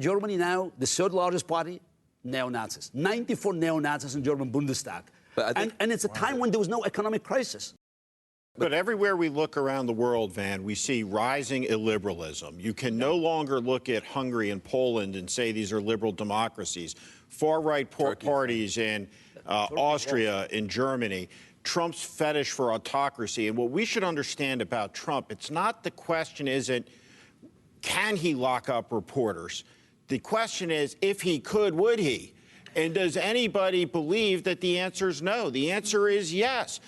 Germany now, the third largest party, neo-Nazis. 94 neo-Nazis in German Bundestag. And it's a time when there was no economic crisis. But everywhere we look around the world, Van, we see rising illiberalism. You can no longer look at Hungary and Poland and say these are liberal democracies. Far-right parties in Austria, in Germany, Trump's fetish for autocracy. And what we should understand about Trump, it's not the question isn't, can he lock up reporters? The question is, if he could, would he? And does anybody believe that the answer is no? The answer is yes.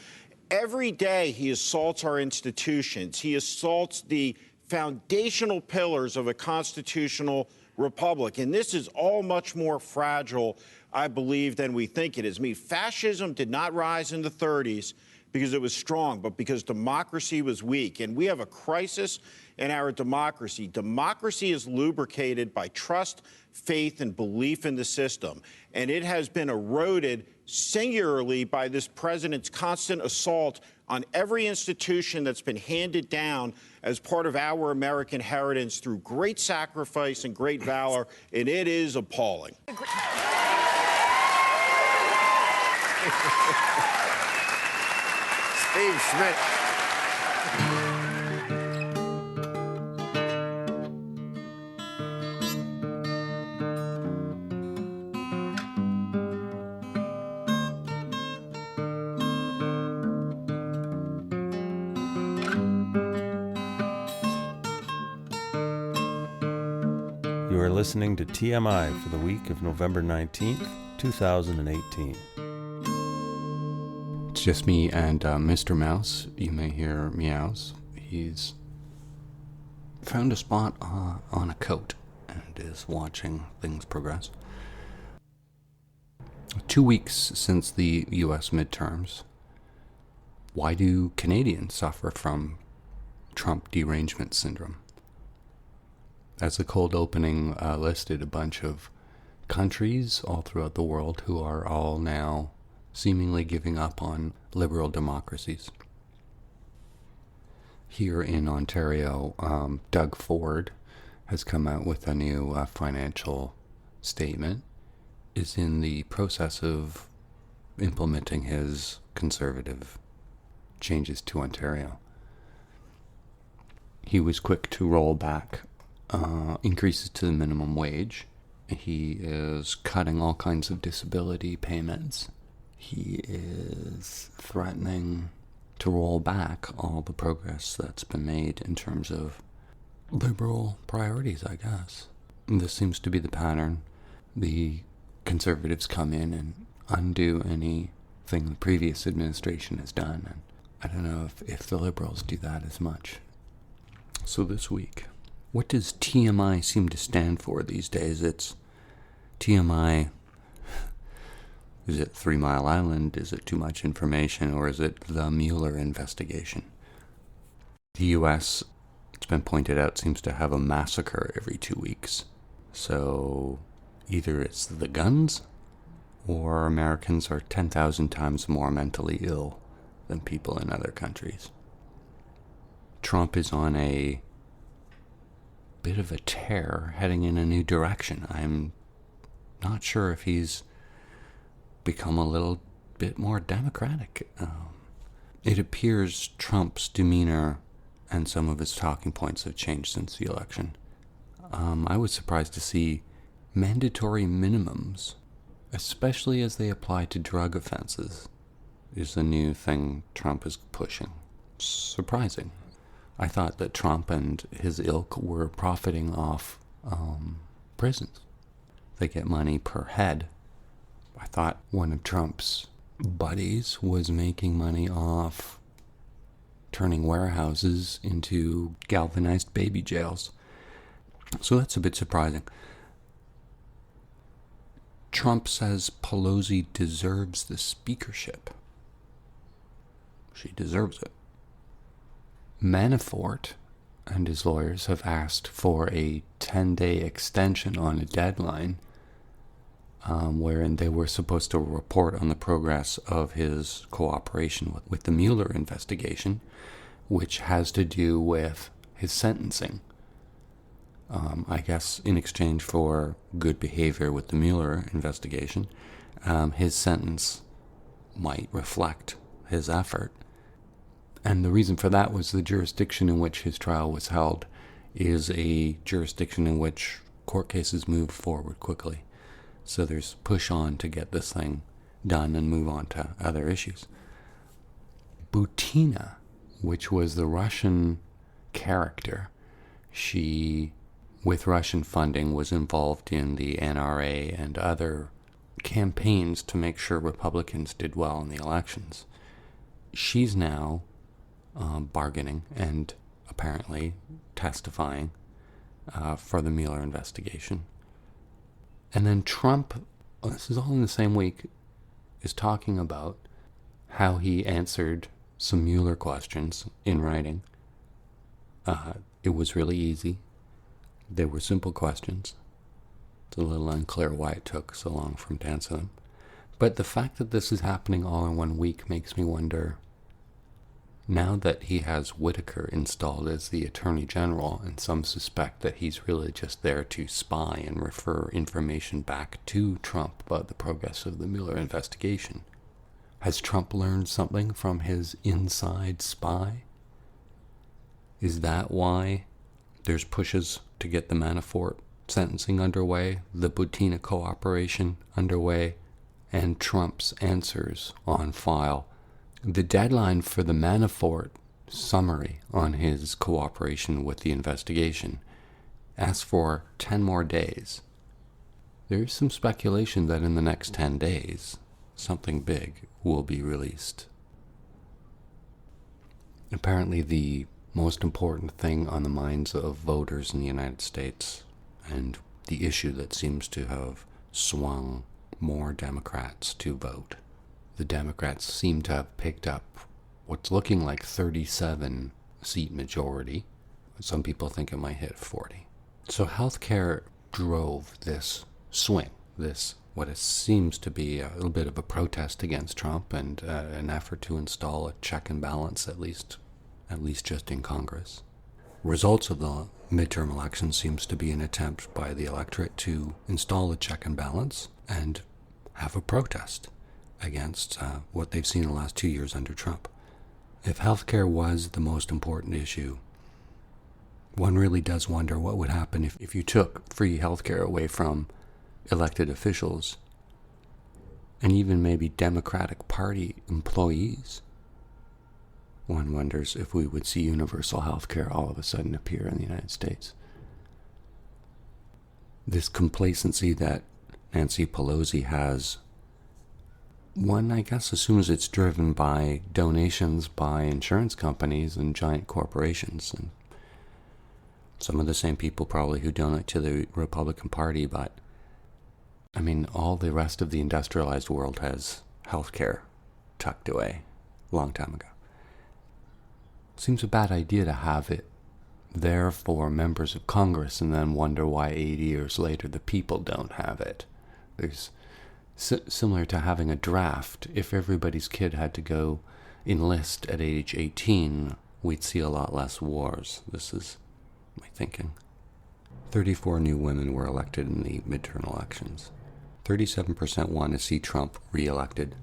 Every day he assaults our institutions. He assaults the foundational pillars of a constitutional republic. And this is all much more fragile, I believe, than we think it is. I mean, fascism did not rise in the 30s because it was strong, but because democracy was weak. And we have a crisis in our democracy. Democracy is lubricated by trust, faith, and belief in the system. And it has been eroded singularly by this president's constant assault on every institution that's been handed down as part of our American heritage through great sacrifice and great valor, and it is appalling. Steve Schmidt. You are listening to TMI for the week of November 19th, 2018. It's just me and Mr. Mouse. You may hear meows. He's found a spot on a coat and is watching things progress. 2 weeks since the U.S. midterms. Why do Canadians suffer from Trump derangement syndrome? As the cold opening listed a bunch of countries all throughout the world who are all now seemingly giving up on liberal democracies. Here in Ontario, Doug Ford has come out with a new financial statement, is in the process of implementing his conservative changes to Ontario. He was quick to roll back increases to the minimum wage. He is cutting all kinds of disability payments. He is threatening to roll back all the progress that's been made in terms of liberal priorities, I guess. And this seems to be the pattern. The conservatives come in and undo anything the previous administration has done. And I don't know if the liberals do that as much. So this week, what does TMI seem to stand for these days? It's TMI. Is it 3 Mile Island? Is it too much information? Or is it the Mueller investigation? The U.S., it's been pointed out, seems to have a massacre every 2 weeks. So either it's the guns or Americans are 10,000 times more mentally ill than people in other countries. Trump is on a bit of a tear, heading in a new direction. I'm not sure if he's become a little bit more democratic. It appears Trump's demeanor and some of his talking points have changed since the election. I was surprised to see mandatory minimums, especially as they apply to drug offenses, is the new thing Trump is pushing. Surprising. I thought that Trump and his ilk were profiting off prisons. They get money per head. I thought one of Trump's buddies was making money off turning warehouses into galvanized baby jails. So that's a bit surprising. Trump says Pelosi deserves the speakership. She deserves it. Manafort and his lawyers have asked for a 10-day extension on a deadline wherein they were supposed to report on the progress of his cooperation with the Mueller investigation, which has to do with his sentencing. I guess in exchange for good behavior with the Mueller investigation, his sentence might reflect his effort. And the reason for that was the jurisdiction in which his trial was held is a jurisdiction in which court cases move forward quickly. So there's push on to get this thing done and move on to other issues. Butina, which was the Russian character, she, with Russian funding, was involved in the NRA and other campaigns to make sure Republicans did well in the elections. She's now bargaining and apparently testifying for the Mueller investigation. And then Trump, this is all in the same week, is talking about how he answered some Mueller questions in writing. It was really easy. They were simple questions. It's a little unclear why it took so long for him to answer them. But the fact that this is happening all in 1 week makes me wonder, now that he has Whitaker installed as the Attorney General, and some suspect that he's really just there to spy and refer information back to Trump about the progress of the Mueller investigation, has Trump learned something from his inside spy? Is that why there's pushes to get the Manafort sentencing underway, the Butina cooperation underway, and Trump's answers on file? The deadline for the Manafort summary on his cooperation with the investigation asks for 10 more days. There's some speculation that in the next 10 days, something big will be released. Apparently the most important thing on the minds of voters in the United States, and the issue that seems to have swung more Democrats to vote. The Democrats seem to have picked up what's looking like 37 seat majority. Some people think it might hit 40. So healthcare drove this swing, this what it seems to be a little bit of a protest against Trump and an effort to install a check and balance, at least just in Congress. Results of the midterm election seems to be an attempt by the electorate to install a check and balance and have a protest against what they've seen in the last 2 years under Trump. If healthcare was the most important issue, one really does wonder what would happen if you took free healthcare away from elected officials and even maybe Democratic Party employees. One wonders if we would see universal healthcare all of a sudden appear in the United States. This complacency that Nancy Pelosi has, one, I guess, assumes it's driven by donations by insurance companies and giant corporations, and some of the same people probably who donate to the Republican Party, but I mean, all the rest of the industrialized world has healthcare tucked away a long time ago. Seems a bad idea to have it there for members of Congress and then wonder why 8 years later the people don't have it. There's similar to having a draft. If everybody's kid had to go enlist at age 18, we'd see a lot less wars. This is my thinking. 34 new women were elected in the midterm elections. 37% want to see Trump re-elected.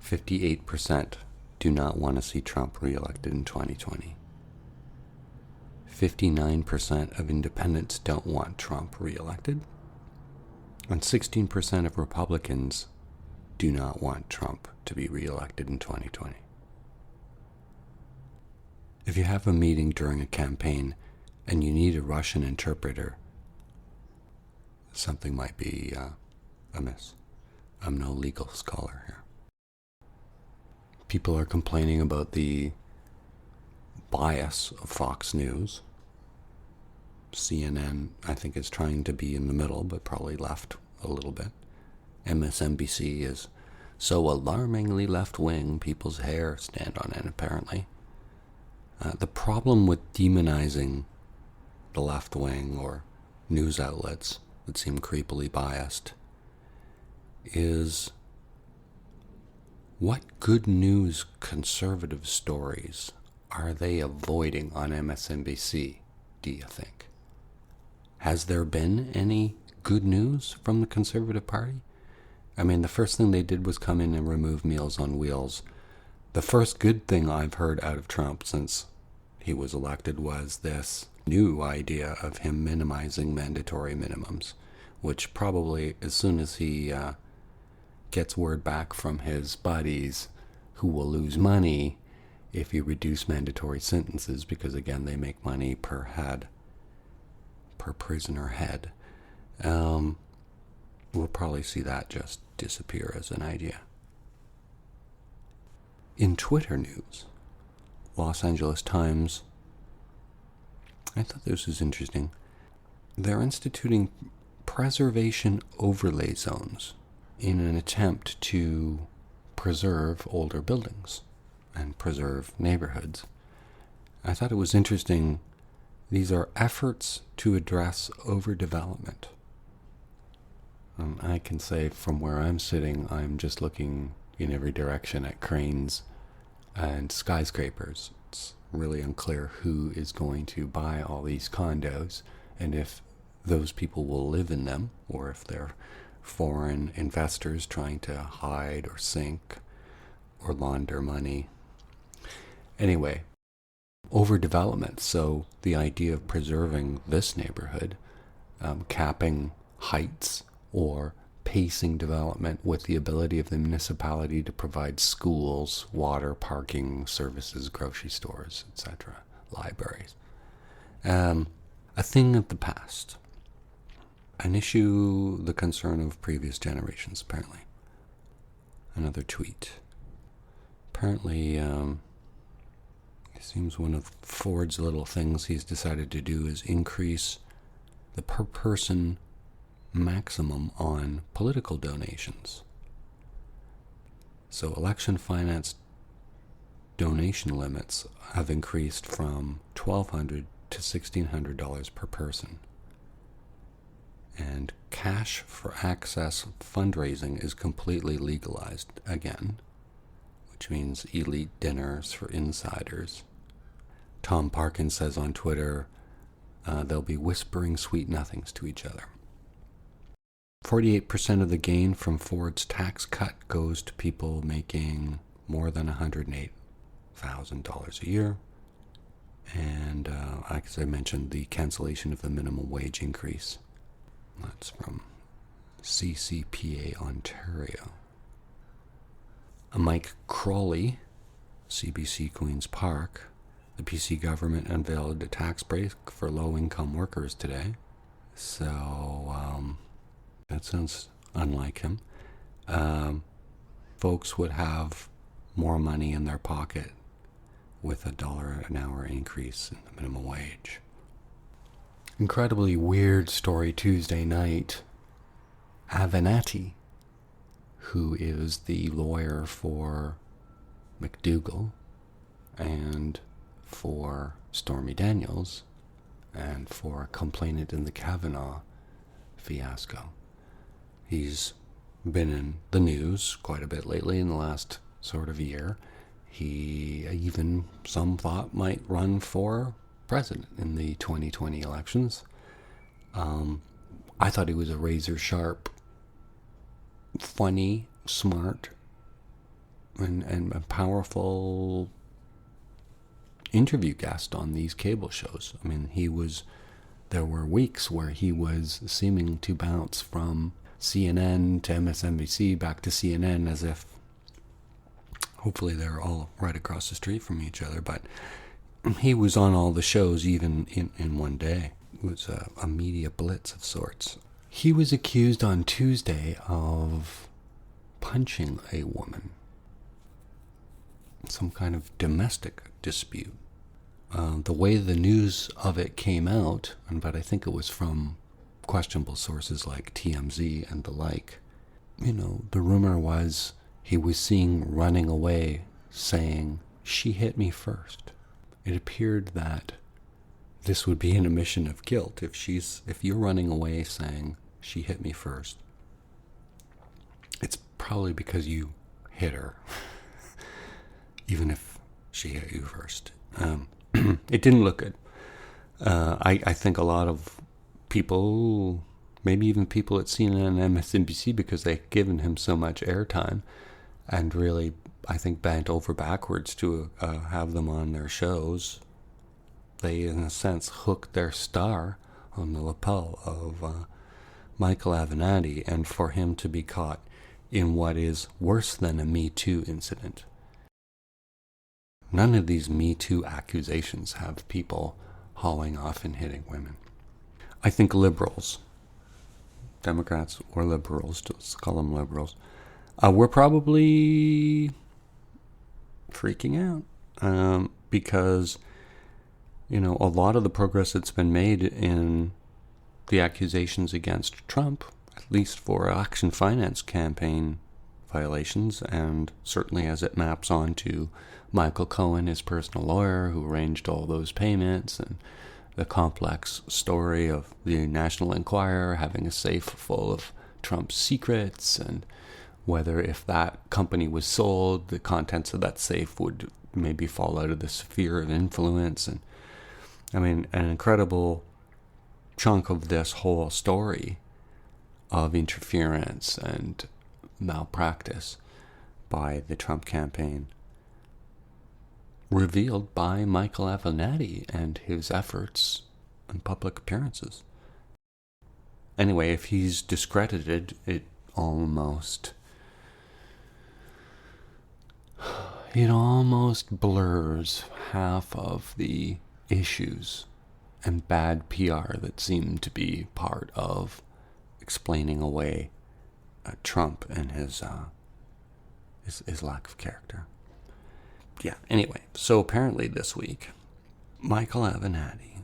58% do not want to see Trump re-elected in 2020. 59% of independents don't want Trump re-elected. And 16% of Republicans do not want Trump to be re-elected in 2020. If you have a meeting during a campaign and you need a Russian interpreter, something might be amiss. I'm no legal scholar here. People are complaining about the bias of Fox News. CNN, I think, is trying to be in the middle, but probably left a little bit. MSNBC is so alarmingly left-wing, people's hair stand on end, apparently. The problem with demonizing the left wing or news outlets that seem creepily biased is what good news conservative stories are they avoiding on MSNBC, do you think? Has there been any good news from the Conservative Party? I mean, the first thing they did was come in and remove Meals on Wheels. The first good thing I've heard out of Trump since he was elected was this new idea of him minimizing mandatory minimums, which probably as soon as he gets word back from his buddies who will lose money if you reduce mandatory sentences, because again, they make money per head, per prisoner head. We'll probably see that just disappear as an idea. In Twitter news, Los Angeles Times, I thought this was interesting. They're instituting preservation overlay zones in an attempt to preserve older buildings and preserve neighborhoods. I thought it was interesting. These are efforts to address overdevelopment. I can say from where I'm sitting, I'm just looking in every direction at cranes and skyscrapers. It's really unclear who is going to buy all these condos and if those people will live in them or if they're foreign investors trying to hide or sink or launder money. Anyway, overdevelopment. So the idea of preserving this neighborhood, capping heights or pacing development with the ability of the municipality to provide schools, water, parking services, grocery stores, etc., libraries. A thing of the past. An issue, the concern of previous generations, apparently. Another tweet. Apparently, it seems one of Ford's little things he's decided to do is increase the per person maximum on political donations. So election finance donation limits have increased from $1,200 to $1,600 per person. And cash for access fundraising is completely legalized again, which means elite dinners for insiders. Tom Parkin says on Twitter, they'll be whispering sweet nothings to each other. 48% of the gain from Ford's tax cut goes to people making more than $108,000 a year. And as I mentioned, the cancellation of the minimum wage increase. That's from CCPA Ontario. Mike Crawley, CBC Queen's Park. The PC government unveiled a tax break for low-income workers today. So, that sounds unlike him. Folks would have more money in their pocket with $1 an hour increase in the minimum wage. Incredibly weird story Tuesday night. Avenatti, who is the lawyer for McDougal and for Stormy Daniels and for a complainant in the Kavanaugh fiasco. He's been in the news quite a bit lately in the last sort of year. He even, some thought, might run for president in the 2020 elections. I thought he was a razor-sharp, funny, smart, and a powerful interview guest on these cable shows. I mean, there were weeks where he was seeming to bounce from CNN to MSNBC back to CNN as if hopefully they're all right across the street from each other, but he was on all the shows even in one day. It was a media blitz of sorts. He was accused on Tuesday of punching a woman. Some kind of domestic dispute. The way the news of it came out, but I think it was from questionable sources like TMZ and the like, the rumor was he was seen running away saying, "She hit me first." It appeared that this would be an admission of guilt. If you're running away saying, "She hit me first," it's probably because you hit her, even if she hit you first. It didn't look good. I think a lot of people, maybe even people at CNN and MSNBC, because they've given him so much airtime and really, I think, bent over backwards to have them on their shows. They, in a sense, hooked their star on the lapel of Michael Avenatti, and for him to be caught in what is worse than a Me Too incident. None of these Me Too accusations have people hauling off and hitting women. I think liberals, Democrats or liberals, let's call them liberals, we're probably freaking out because, you know, a lot of the progress that's been made in the accusations against Trump, at least for election finance campaign violations, and certainly as it maps onto Michael Cohen, his personal lawyer, who arranged all those payments, and the complex story of the National Enquirer having a safe full of Trump's secrets, and whether if that company was sold, the contents of that safe would maybe fall out of the sphere of influence. And I mean, an incredible chunk of this whole story of interference and malpractice by the Trump campaign revealed by Michael Avenatti and his efforts and public appearances. Anyway, if he's discredited, it almost blurs half of the issues and bad PR that seem to be part of explaining away Trump and his lack of character. Yeah, anyway, so apparently this week, Michael Avenatti,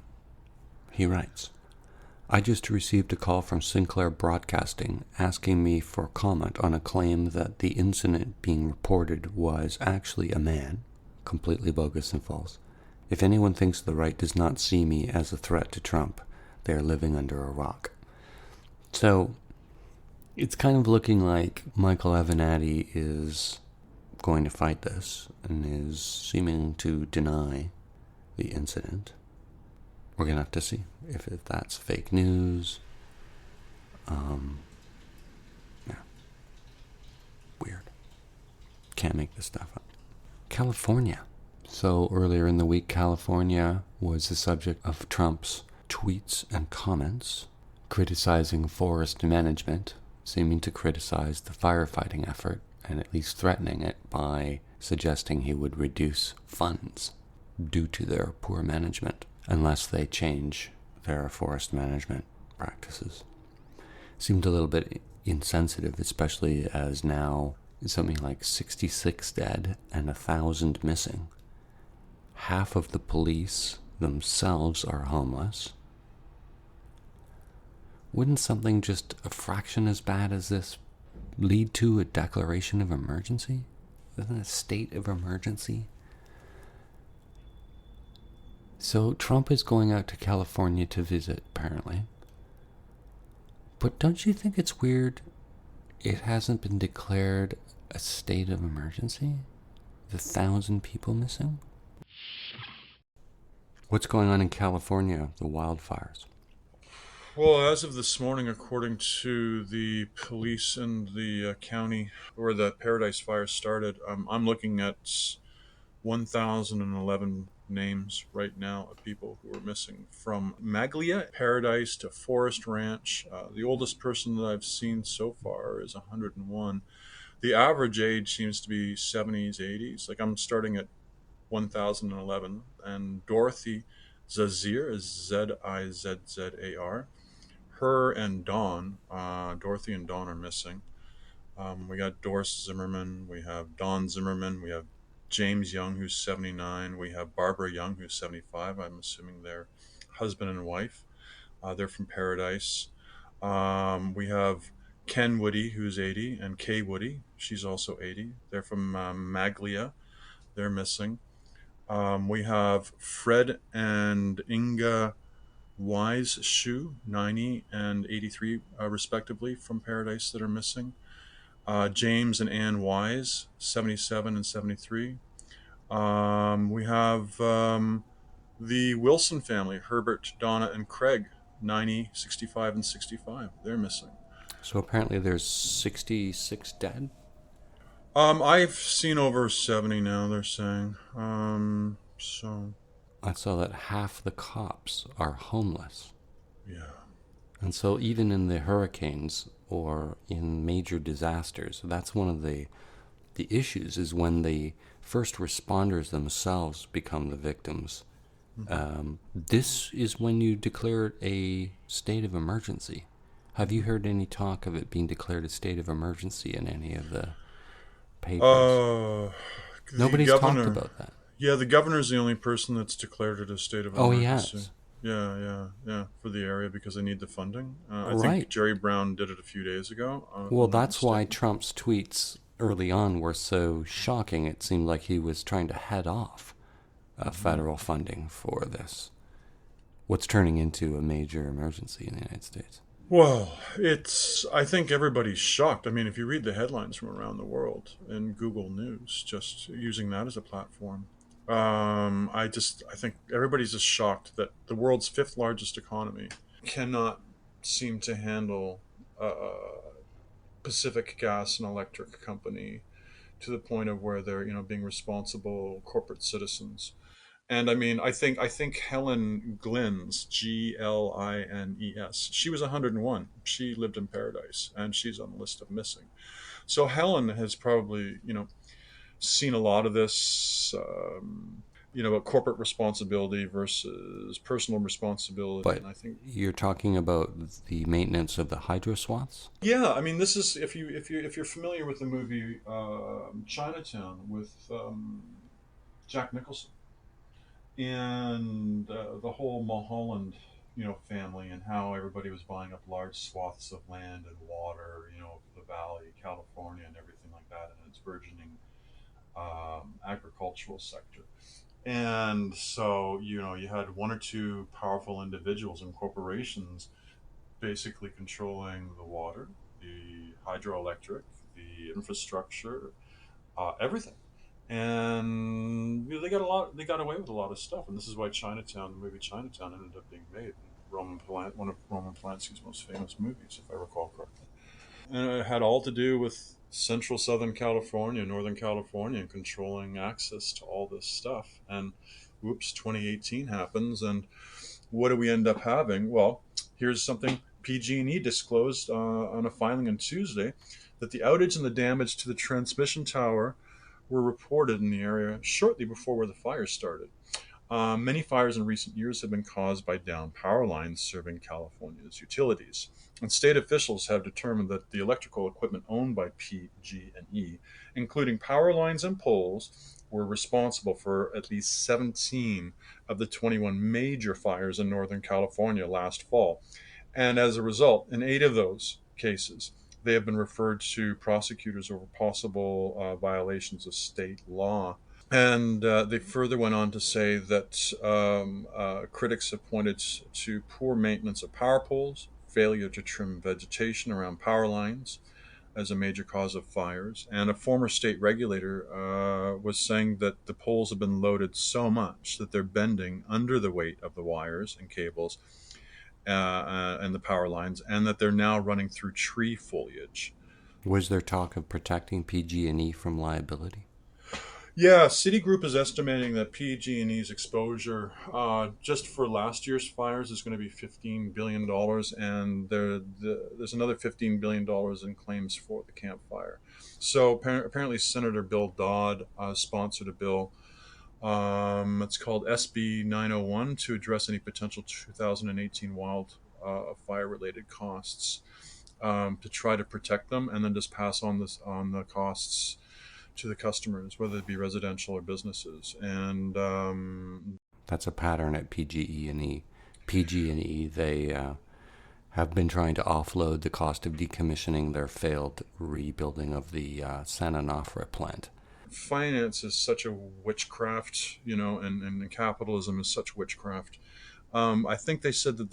he writes, I just received a call from Sinclair Broadcasting asking me for comment on a claim that the incident being reported was actually a man, completely bogus and false. If anyone thinks the right does not see me as a threat to Trump, they are living under a rock. So, it's kind of looking like Michael Avenatti is going to fight this and is seeming to deny the incident. We're going to have to see if that's fake news. Yeah. Weird. Can't make this stuff up. California. So earlier in the week, California was the subject of Trump's tweets and comments criticizing forest management, seeming to criticize the firefighting effort and at least threatening it by suggesting he would reduce funds due to their poor management unless they change their forest management practices. Seemed a little bit insensitive, especially as now something like 66 dead and 1,000 missing. Half of the police themselves are homeless. Wouldn't something just a fraction as bad as this lead to a declaration of emergency? Isn't it a state of emergency? So Trump is going out to California to visit, apparently. But don't you think it's weird it hasn't been declared a state of emergency? The 1,000 people missing? What's going on in California, the wildfires? Well, as of this morning, according to the police in the county where the Paradise Fire started, I'm looking at 1,011 names right now of people who are missing from Maglia, Paradise to Forest Ranch. The oldest person that I've seen so far is 101. The average age seems to be 70s, 80s. Like I'm starting at 1,011. And Dorothy Zazir is Zizzar. Her and Dawn, Dorothy and Dawn are missing. We got Doris Zimmerman, we have Dawn Zimmerman, we have James Young, who's 79, we have Barbara Young, who's 75. I'm assuming they're husband and wife. They're from Paradise. We have Ken Woody, who's 80, and Kay Woody, she's also 80. They're from Maglia. They're missing. We have Fred and Inga Wise Shoe, 90 and 83 respectively, from Paradise that are missing. James and Ann Wise, 77 and 73. We have the Wilson family, Herbert, Donna, and Craig, 90, 65, and 65. They're missing. So apparently there's 66 dead? I've seen over 70 now, they're saying. So... I saw that half the cops are homeless. Yeah. And so even in the hurricanes or in major disasters, that's one of the issues, is when the first responders themselves become the victims. This is when you declare a state of emergency. Have you heard any talk of it being declared a state of emergency in any of the papers? Nobody's talked about that. Yeah, the governor's the only person that's declared it a state of emergency. Oh, he has? Yeah, for the area because they need the funding. I Right. think Jerry Brown did it a few days ago. Well, that's why Trump's tweets early on were so shocking. It seemed like he was trying to head off federal funding for this, what's turning into a major emergency in the United States. Well, I think everybody's shocked. I mean, if you read the headlines from around the world in Google News, just using that as a platform, I think everybody's just shocked that the world's fifth largest economy cannot seem to handle Pacific Gas and Electric Company to the point of where they're, being responsible corporate citizens. And I mean, I think Helen Glynns, Glines, she was 101. She lived in paradise, and she's on the list of missing. So Helen has probably, seen a lot of this, about corporate responsibility versus personal responsibility. But and I think you're talking about the maintenance of the hydro swaths? Yeah, I mean, this is if you're familiar with the movie Chinatown with Jack Nicholson and the whole Mulholland, family, and how everybody was buying up large swaths of land and water, the Valley, California, and everything like that, and its burgeoning agricultural sector. And so, you had one or two powerful individuals and corporations basically controlling the water, the hydroelectric, the infrastructure, everything. And they got away with a lot of stuff. And this is why the movie Chinatown ended up being made. One of Roman Polanski's most famous movies, if I recall correctly. And it had all to do with central Southern California, Northern California, and controlling access to all this stuff. And whoops, 2018 happens, and what do we end up having? Well, here's something PG&E disclosed on a filing on Tuesday, that the outage and the damage to the transmission tower were reported in the area shortly before where the fire started. Many fires in recent years have been caused by downed power lines serving California's utilities. And state officials have determined that the electrical equipment owned by PG&E, including power lines and poles, were responsible for at least 17 of the 21 major fires in Northern California last fall. And as a result, in 8 of those cases, they have been referred to prosecutors over possible violations of state law. And they further went on to say that critics have pointed to poor maintenance of power poles, failure to trim vegetation around power lines as a major cause of fires. And a former state regulator was saying that the poles have been loaded so much that they're bending under the weight of the wires and cables and the power lines, and that they're now running through tree foliage. Was there talk of protecting PG&E from liability? Yeah, Citigroup is estimating that PG&E's exposure just for last year's fires is going to be $15 billion, and there's another $15 billion in claims for the Camp Fire. So apparently Senator Bill Dodd sponsored a bill. It's called SB 901 to address any potential 2018 wildfire-related costs to try to protect them, and then just pass on the costs to the customers, whether it be residential or businesses. And that's a pattern at PG&E. PG&E, they have been trying to offload the cost of decommissioning their failed rebuilding of the San Onofre plant. Finance is such a witchcraft, and capitalism is such witchcraft. I think they said that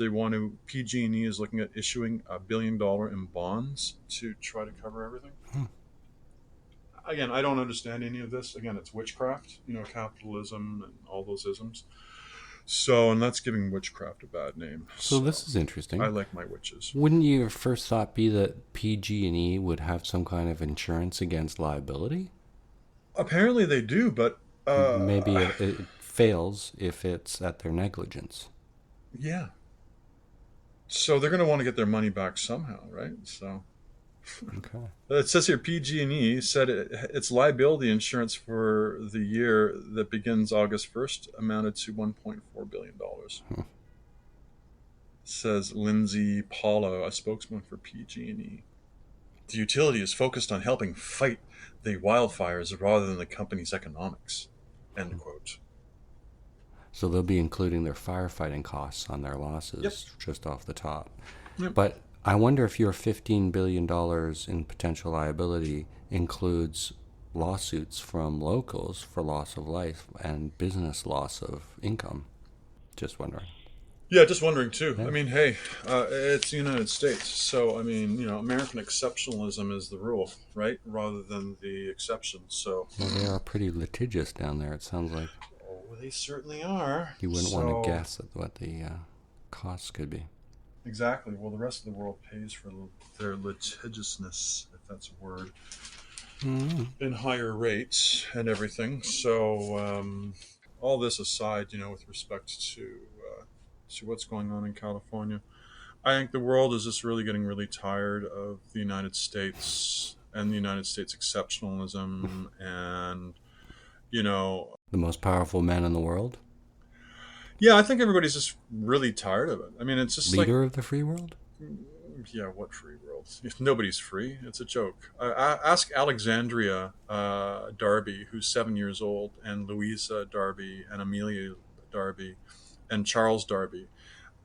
PG&E is looking at issuing $1 billion in bonds to try to cover everything. Again, I don't understand any of this. Again, it's witchcraft, capitalism and all those isms. So, and that's giving witchcraft a bad name. So this is interesting. I like my witches. Wouldn't your first thought be that PG&E would have some kind of insurance against liability? Apparently they do, but Maybe it fails if it's at their negligence. yeah. So they're going to want to get their money back somehow, right? So Okay. it says here PG&E said its liability insurance for the year that begins August 1st amounted to $1.4 billion. Says Lindsay Paulo, a spokesman for PG&E. The utility is focused on helping fight the wildfires rather than the company's economics. End quote. So they'll be including their firefighting costs on their losses just off the top. Yep. But I wonder if your $15 billion in potential liability includes lawsuits from locals for loss of life and business loss of income. Just wondering. Yeah, just wondering too. Yeah. I mean, hey, it's the United States, so I mean, American exceptionalism is the rule, right, rather than the exception. So Well, they are pretty litigious down there, it sounds like. oh, they certainly are. You wouldn't want to guess at what the costs could be. Exactly. Well, the rest of the world pays for their litigiousness, if that's a word, in higher rates and everything. So, all this aside, with respect to what's going on in California, I think the world is just really getting really tired of the United States and the United States exceptionalism and, The most powerful man in the world? yeah, I think everybody's just really tired of it. I mean, it's just Leader of the free world? yeah, what free world? Nobody's free. It's a joke. Ask Alexandria Darby, who's 7 years old, and Louisa Darby, and Amelia Darby, and Charles Darby.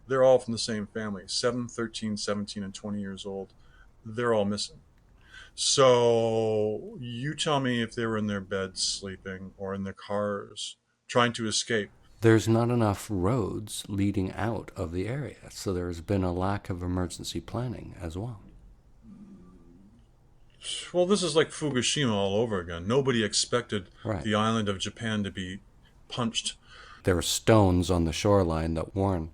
They're all from the same family, 7, 13, 17, and 20 years old. They're all missing. So you tell me if they were in their beds sleeping or in their cars trying to escape. There's not enough roads leading out of the area, so there's been a lack of emergency planning as well. Well, this is like Fukushima all over again. Nobody expected the island of Japan to be punched. There are stones on the shoreline that warn.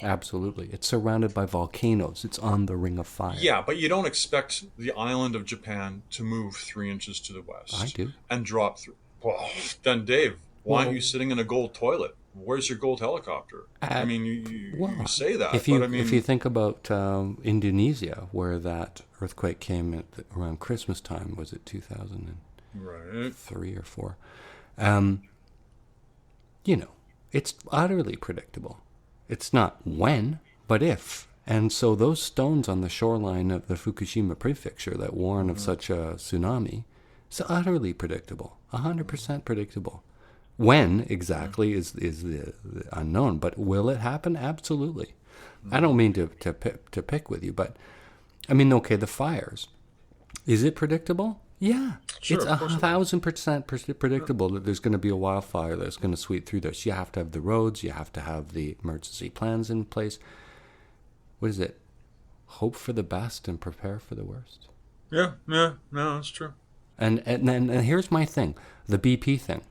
Absolutely. It's surrounded by volcanoes. It's on the Ring of Fire. Yeah, but you don't expect the island of Japan to move 3 inches to the west. I do. And drop through. Well, then, Dave, why aren't you sitting in a gold toilet? Where's your gold helicopter? I mean, you say that, if you think about Indonesia, where that earthquake came around Christmas time, was it 2003 or 4? It's utterly predictable. It's not when, but if. And so those stones on the shoreline of the Fukushima prefecture that warn of such a tsunami, it's utterly predictable, 100% predictable. When exactly is the unknown, but will it happen? Absolutely. I don't mean to pick with you, but I mean, okay, the fires. Is it predictable? Yeah, sure, it's 1,000% predictable that there's going to be a wildfire that's going to sweep through this. You have to have the roads, you have to have the emergency plans in place. What is it? Hope for the best and prepare for the worst. Yeah, no, that's true. And here's my thing, the BP thing.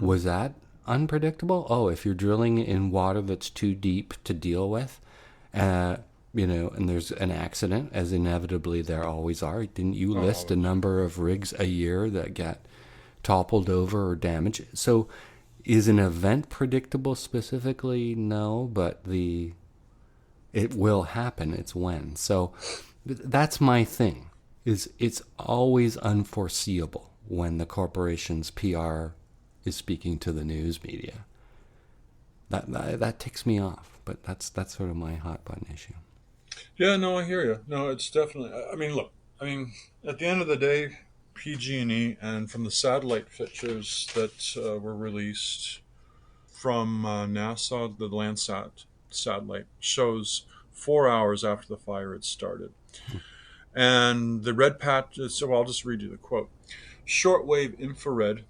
Was that unpredictable? Oh, if you're drilling in water that's too deep to deal with, and there's an accident, as inevitably there always are. Didn't you list a number of rigs a year that get toppled over or damaged? So is an event predictable specifically? No, but it will happen. It's when. So that's my thing, is it's always unforeseeable when the corporation's PR is speaking to the news media. That ticks me off, but that's sort of my hot button issue. Yeah, no, I hear you. No, it's definitely. I mean, look. I mean, at the end of the day, PG&E, and from the satellite pictures that were released from NASA, the Landsat satellite shows 4 hours after the fire had started, and the red patch. So I'll just read you the quote: "Shortwave infrared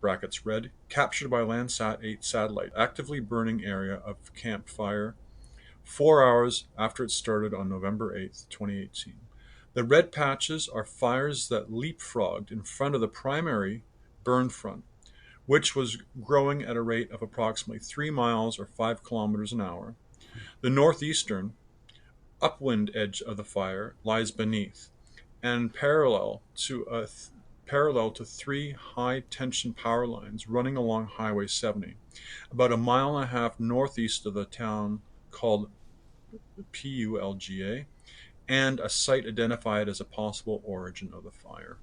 (brackets red) captured by Landsat 8 satellite, actively burning area of campfire 4 hours after it started on November 8th, 2018. The red patches are fires that leapfrogged in front of the primary burn front, which was growing at a rate of approximately 3 miles or 5 kilometers an hour. The northeastern, upwind edge of the fire lies beneath, and parallel to 3 high-tension power lines running along Highway 70, about 1.5 miles northeast of the town called Pulga, and a site identified as a possible origin of the fire.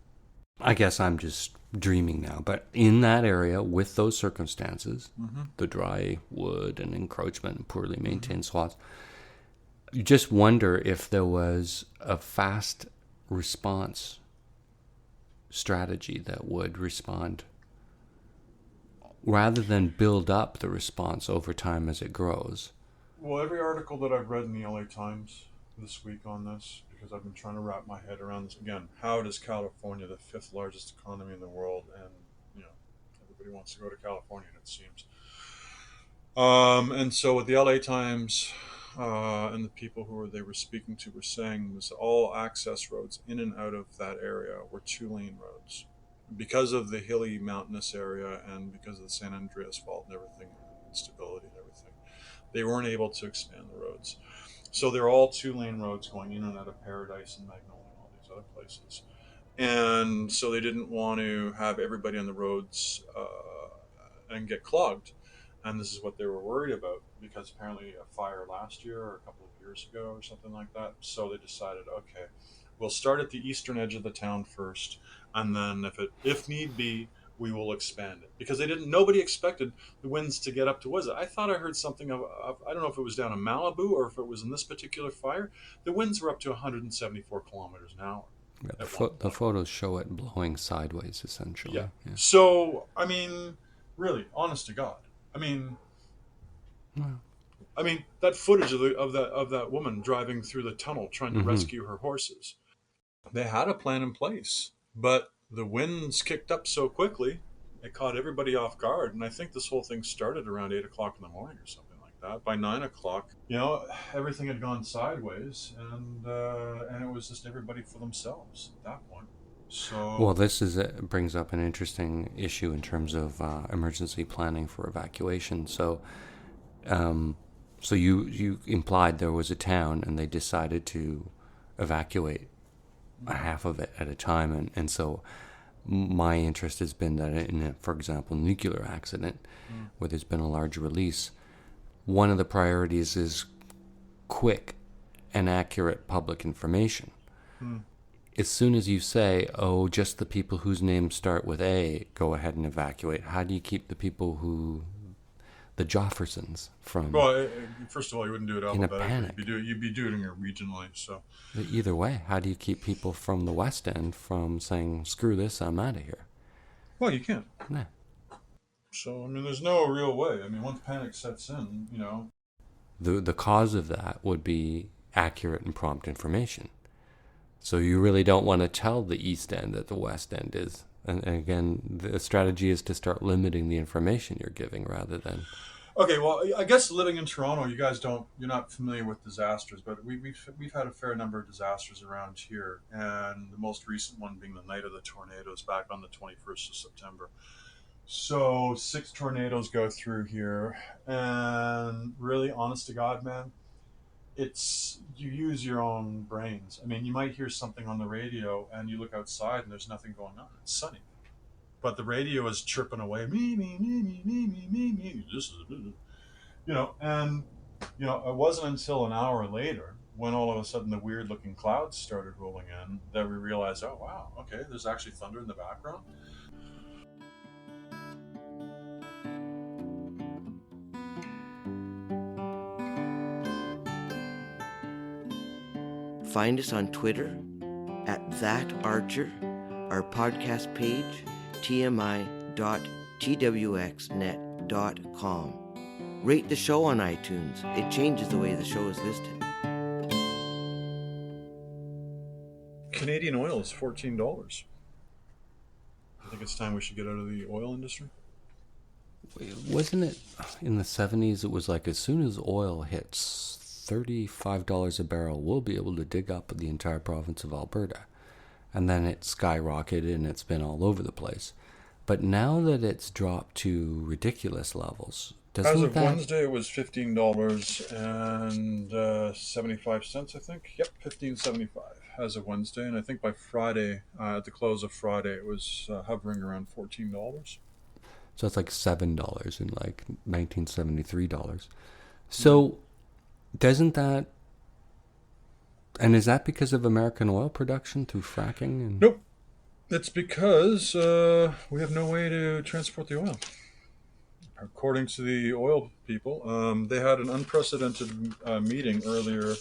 I guess I'm just dreaming now, but in that area, with those circumstances, the dry wood and encroachment and poorly maintained swaths, you just wonder if there was a fast response strategy that would respond rather than build up the response over time as it grows. Well, every article that I've read in the LA Times this week on this, because I've been trying to wrap my head around this again, how does California, the 5th largest economy in the world, and everybody wants to go to California, it seems. And so what the LA Times and the people who they were speaking to were saying was all access roads in and out of that area were 2-lane roads. Because of the hilly mountainous area and because of the San Andreas Fault and everything, instability and everything, they weren't able to expand the roads. So they're all 2-lane roads going in and out of Paradise and Magnolia and all these other places. And so they didn't want to have everybody on the roads and get clogged. And this is what they were worried about, because apparently a fire last year or a couple of years ago or something like that. So they decided, okay, we'll start at the eastern edge of the town first, and then if need be, we will expand it. Because nobody expected the winds to get up to, was it? I thought I heard something of, I don't know if it was down in Malibu or if it was in this particular fire. The winds were up to 174 kilometers an hour. Yeah, the photos show it blowing sideways, essentially. Yeah. So, I mean, really, honest to God. I mean, that footage of that woman driving through the tunnel trying to rescue her horses. They had a plan in place, but the winds kicked up so quickly, it caught everybody off guard. And I think this whole thing started around 8 o'clock in the morning or something like that. By 9 o'clock, everything had gone sideways, and it was just everybody for themselves at that point. So, well, this brings up an interesting issue in terms of emergency planning for evacuation. So, you implied there was a town and they decided to evacuate a half of it at a time, and so my interest has been that in, for example, nuclear accident, where there's been a large release, one of the priorities is quick and accurate public information. As soon as you say, oh, just the people whose names start with A, go ahead and evacuate, how do you keep the people the Joffersons from... Well, first of all, you wouldn't do it alphabetically. In a panic. You'd be doing it regionally, so... Either way, how do you keep people from the West End from saying, screw this, I'm out of here? Well, you can't. Nah. So, there's no real way. Once panic sets in, The cause of that would be accurate and prompt information. So you really don't want to tell the East End that the West End is. And again, the strategy is to start limiting the information you're giving rather than... Okay, well, I guess living in Toronto, you're not familiar with disasters, but we've had a fair number of disasters around here, and the most recent one being the night of the tornadoes back on the 21st of September. So 6 tornadoes go through here, and really, honest to God, man, you use your own brains. You might hear something on the radio and you look outside and there's nothing going on. It's sunny. But the radio is chirping away, me, this is, and, it wasn't until an hour later when all of a sudden the weird looking clouds started rolling in that we realized, oh, wow, okay, there's actually thunder in the background. Find us on Twitter @ThatArcher, our podcast page, tmi.twxnet.com. Rate the show on iTunes. It changes the way the show is listed. Canadian oil is $14. I think it's time we should get out of the oil industry. Wasn't it in the 70s, it was like as soon as oil hits $35 a barrel, we'll be able to dig up the entire province of Alberta. And then it skyrocketed and it's been all over the place. But now that it's dropped to ridiculous levels, As doesn't of that... Wednesday, it was $15.75, I think. Yep, $15.75 as of Wednesday, and I think by Friday, at the close of Friday, it was hovering around $14. So it's like $7 in like $1973. So doesn't that... And is that because of American oil production through fracking? And... Nope. It's because we have no way to transport the oil. According to the oil people, they had an unprecedented meeting earlier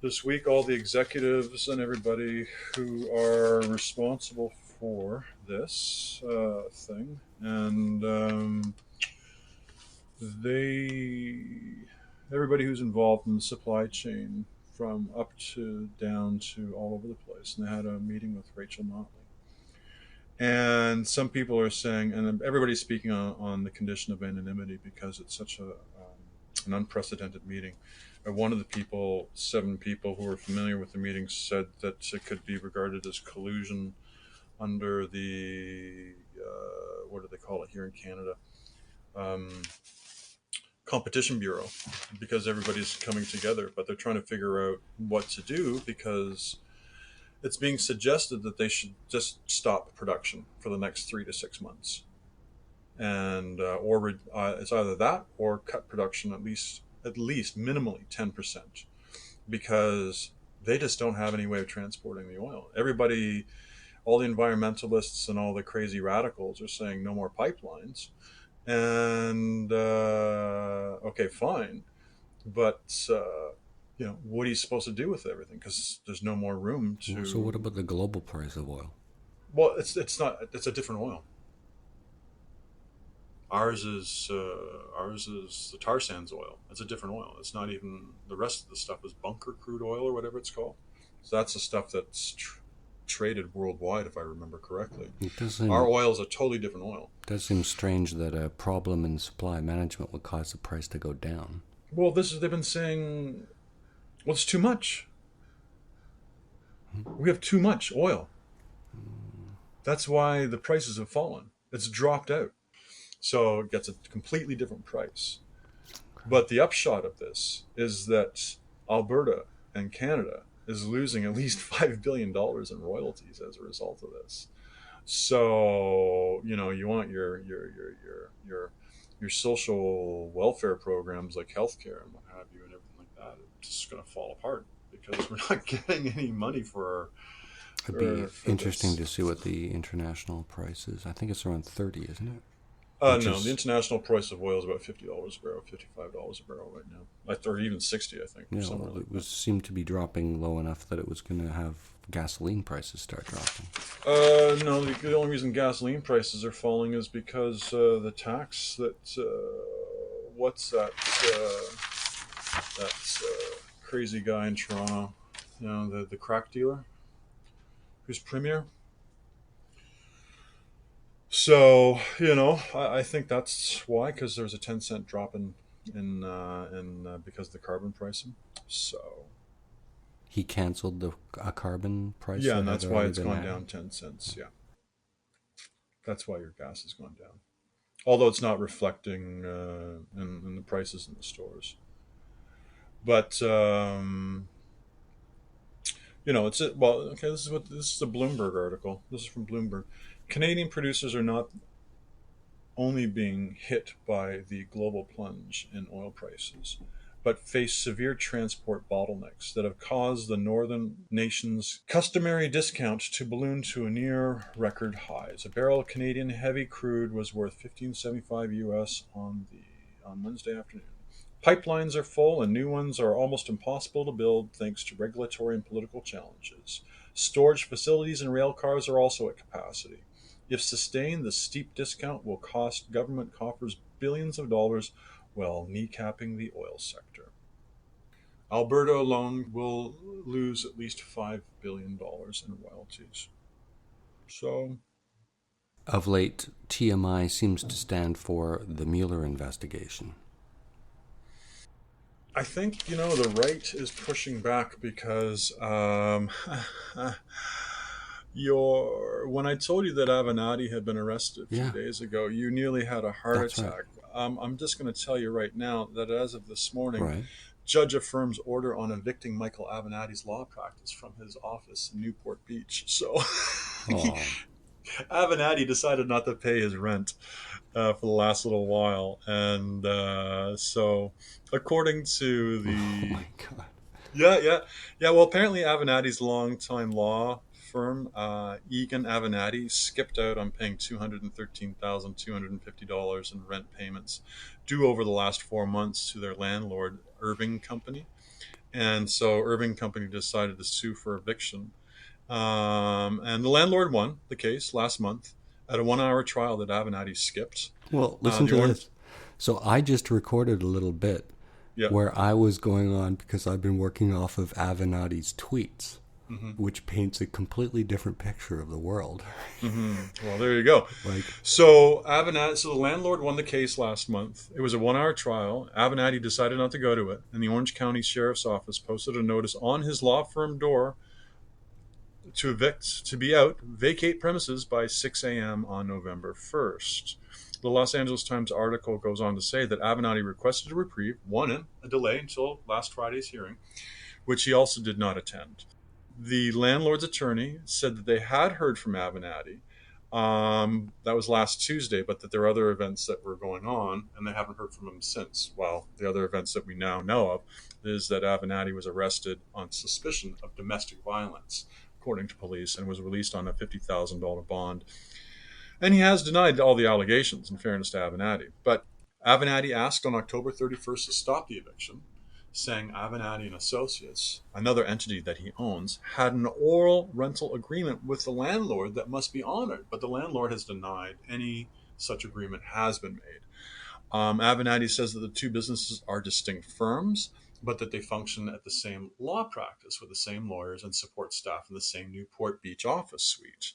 this week. All the executives and everybody who are responsible for this thing, and everybody who's involved in the supply chain, from up to down to all over the place, and they had a meeting with Rachel Notley. And some people are saying, and everybody's speaking on the condition of anonymity because it's such an unprecedented meeting. One of the people, 7 people who were familiar with the meeting, said that it could be regarded as collusion under the, what do they call it here in Canada? Competition Bureau, because everybody's coming together, but they're trying to figure out what to do because it's being suggested that they should just stop production for the next 3 to 6 months, and it's either that or cut production at least minimally 10%, because they just don't have any way of transporting the oil. Everybody, all the environmentalists and all the crazy radicals are saying no more pipelines, and okay, fine, but what are you supposed to do with everything? Because there's no more room to. So what about the global price of oil? Well, it's not. It's a different oil. Ours is the tar sands oil. It's a different oil. It's not even, the rest of the stuff is bunker crude oil or whatever it's called. So that's the stuff that's traded worldwide, if I remember correctly. Our oil is a totally different oil. It does seem strange that a problem in supply management would cause the price to go down. Well, they've been saying, well, it's too much. We have too much oil. That's why the prices have fallen. It's dropped out. So it gets a completely different price. But the upshot of this is that Alberta and Canada is losing at least $5 billion in royalties as a result of this. So, you want your social welfare programs like healthcare and what have you and everything like that, it's just going to fall apart because we're not getting any money for It'd be interesting to see what the international price is. I think it's around 30, isn't it? No, the international price of oil is about $50 a barrel, $55 a barrel right now, or even 60, I think. Yeah, well, it seemed to be dropping low enough that it was going to have gasoline prices start dropping. No, the only reason gasoline prices are falling is because the tax that what's that crazy guy in Toronto, the crack dealer, who's premier. So, I think that's why, because there's a 10-cent drop in because of the carbon pricing. So he canceled the carbon price. Yeah, and that's why it's gone down 10 cents. Yeah, that's why your gas has gone down. Although it's not reflecting in the prices in the stores. But it's okay. This is a Bloomberg article. This is from Bloomberg. Canadian producers are not only being hit by the global plunge in oil prices, but face severe transport bottlenecks that have caused the northern nation's customary discount to balloon to a near record highs. A barrel of Canadian heavy crude was worth $15.75 US on Wednesday afternoon. Pipelines are full and new ones are almost impossible to build thanks to regulatory and political challenges. Storage facilities and rail cars are also at capacity. If sustained, the steep discount will cost government coffers billions of dollars while kneecapping the oil sector. Alberta alone will lose at least $5 billion in royalties. So, of late, TMI seems to stand for the Mueller investigation. I think, the right is pushing back because When I told you that Avenatti had been arrested a few days ago, you nearly had a heart attack. Right. I'm just going to tell you right now that as of this morning, judge affirms order on evicting Michael Avenatti's law practice from his office in Newport Beach. So Avenatti decided not to pay his rent for the last little while. And so according to the... Oh, my God. Yeah. Well, apparently Avenatti's longtime law firm, Egan Avenatti, skipped out on paying $213,250 in rent payments due over the last 4 months to their landlord, Irving Company. And so Irving Company decided to sue for eviction. And the landlord won the case last month at a 1-hour trial that Avenatti skipped. Well, listen to this. So I just recorded a little bit where I was going on because I've been working off of Avenatti's tweets, which paints a completely different picture of the world. Well, there you go. So the landlord won the case last month. It was a 1-hour trial. Avenatti decided not to go to it, and the Orange County Sheriff's Office posted a notice on his law firm door to vacate premises by 6 a.m. on November 1st. The Los Angeles Times article goes on to say that Avenatti requested a reprieve, a delay until last Friday's hearing, which he also did not attend. The landlord's attorney said that they had heard from Avenatti. That was last Tuesday, but that there are other events that were going on, and they haven't heard from him since. Well, the other events that we now know of is that Avenatti was arrested on suspicion of domestic violence, according to police, and was released on a $50,000 bond. And he has denied all the allegations, in fairness to Avenatti. But Avenatti asked on October 31st to stop the eviction, saying Avenatti and Associates, another entity that he owns, had an oral rental agreement with the landlord that must be honored. But the landlord has denied any such agreement has been made. Avenatti says that the two businesses are distinct firms, but that they function at the same law practice with the same lawyers and support staff in the same Newport Beach office suite.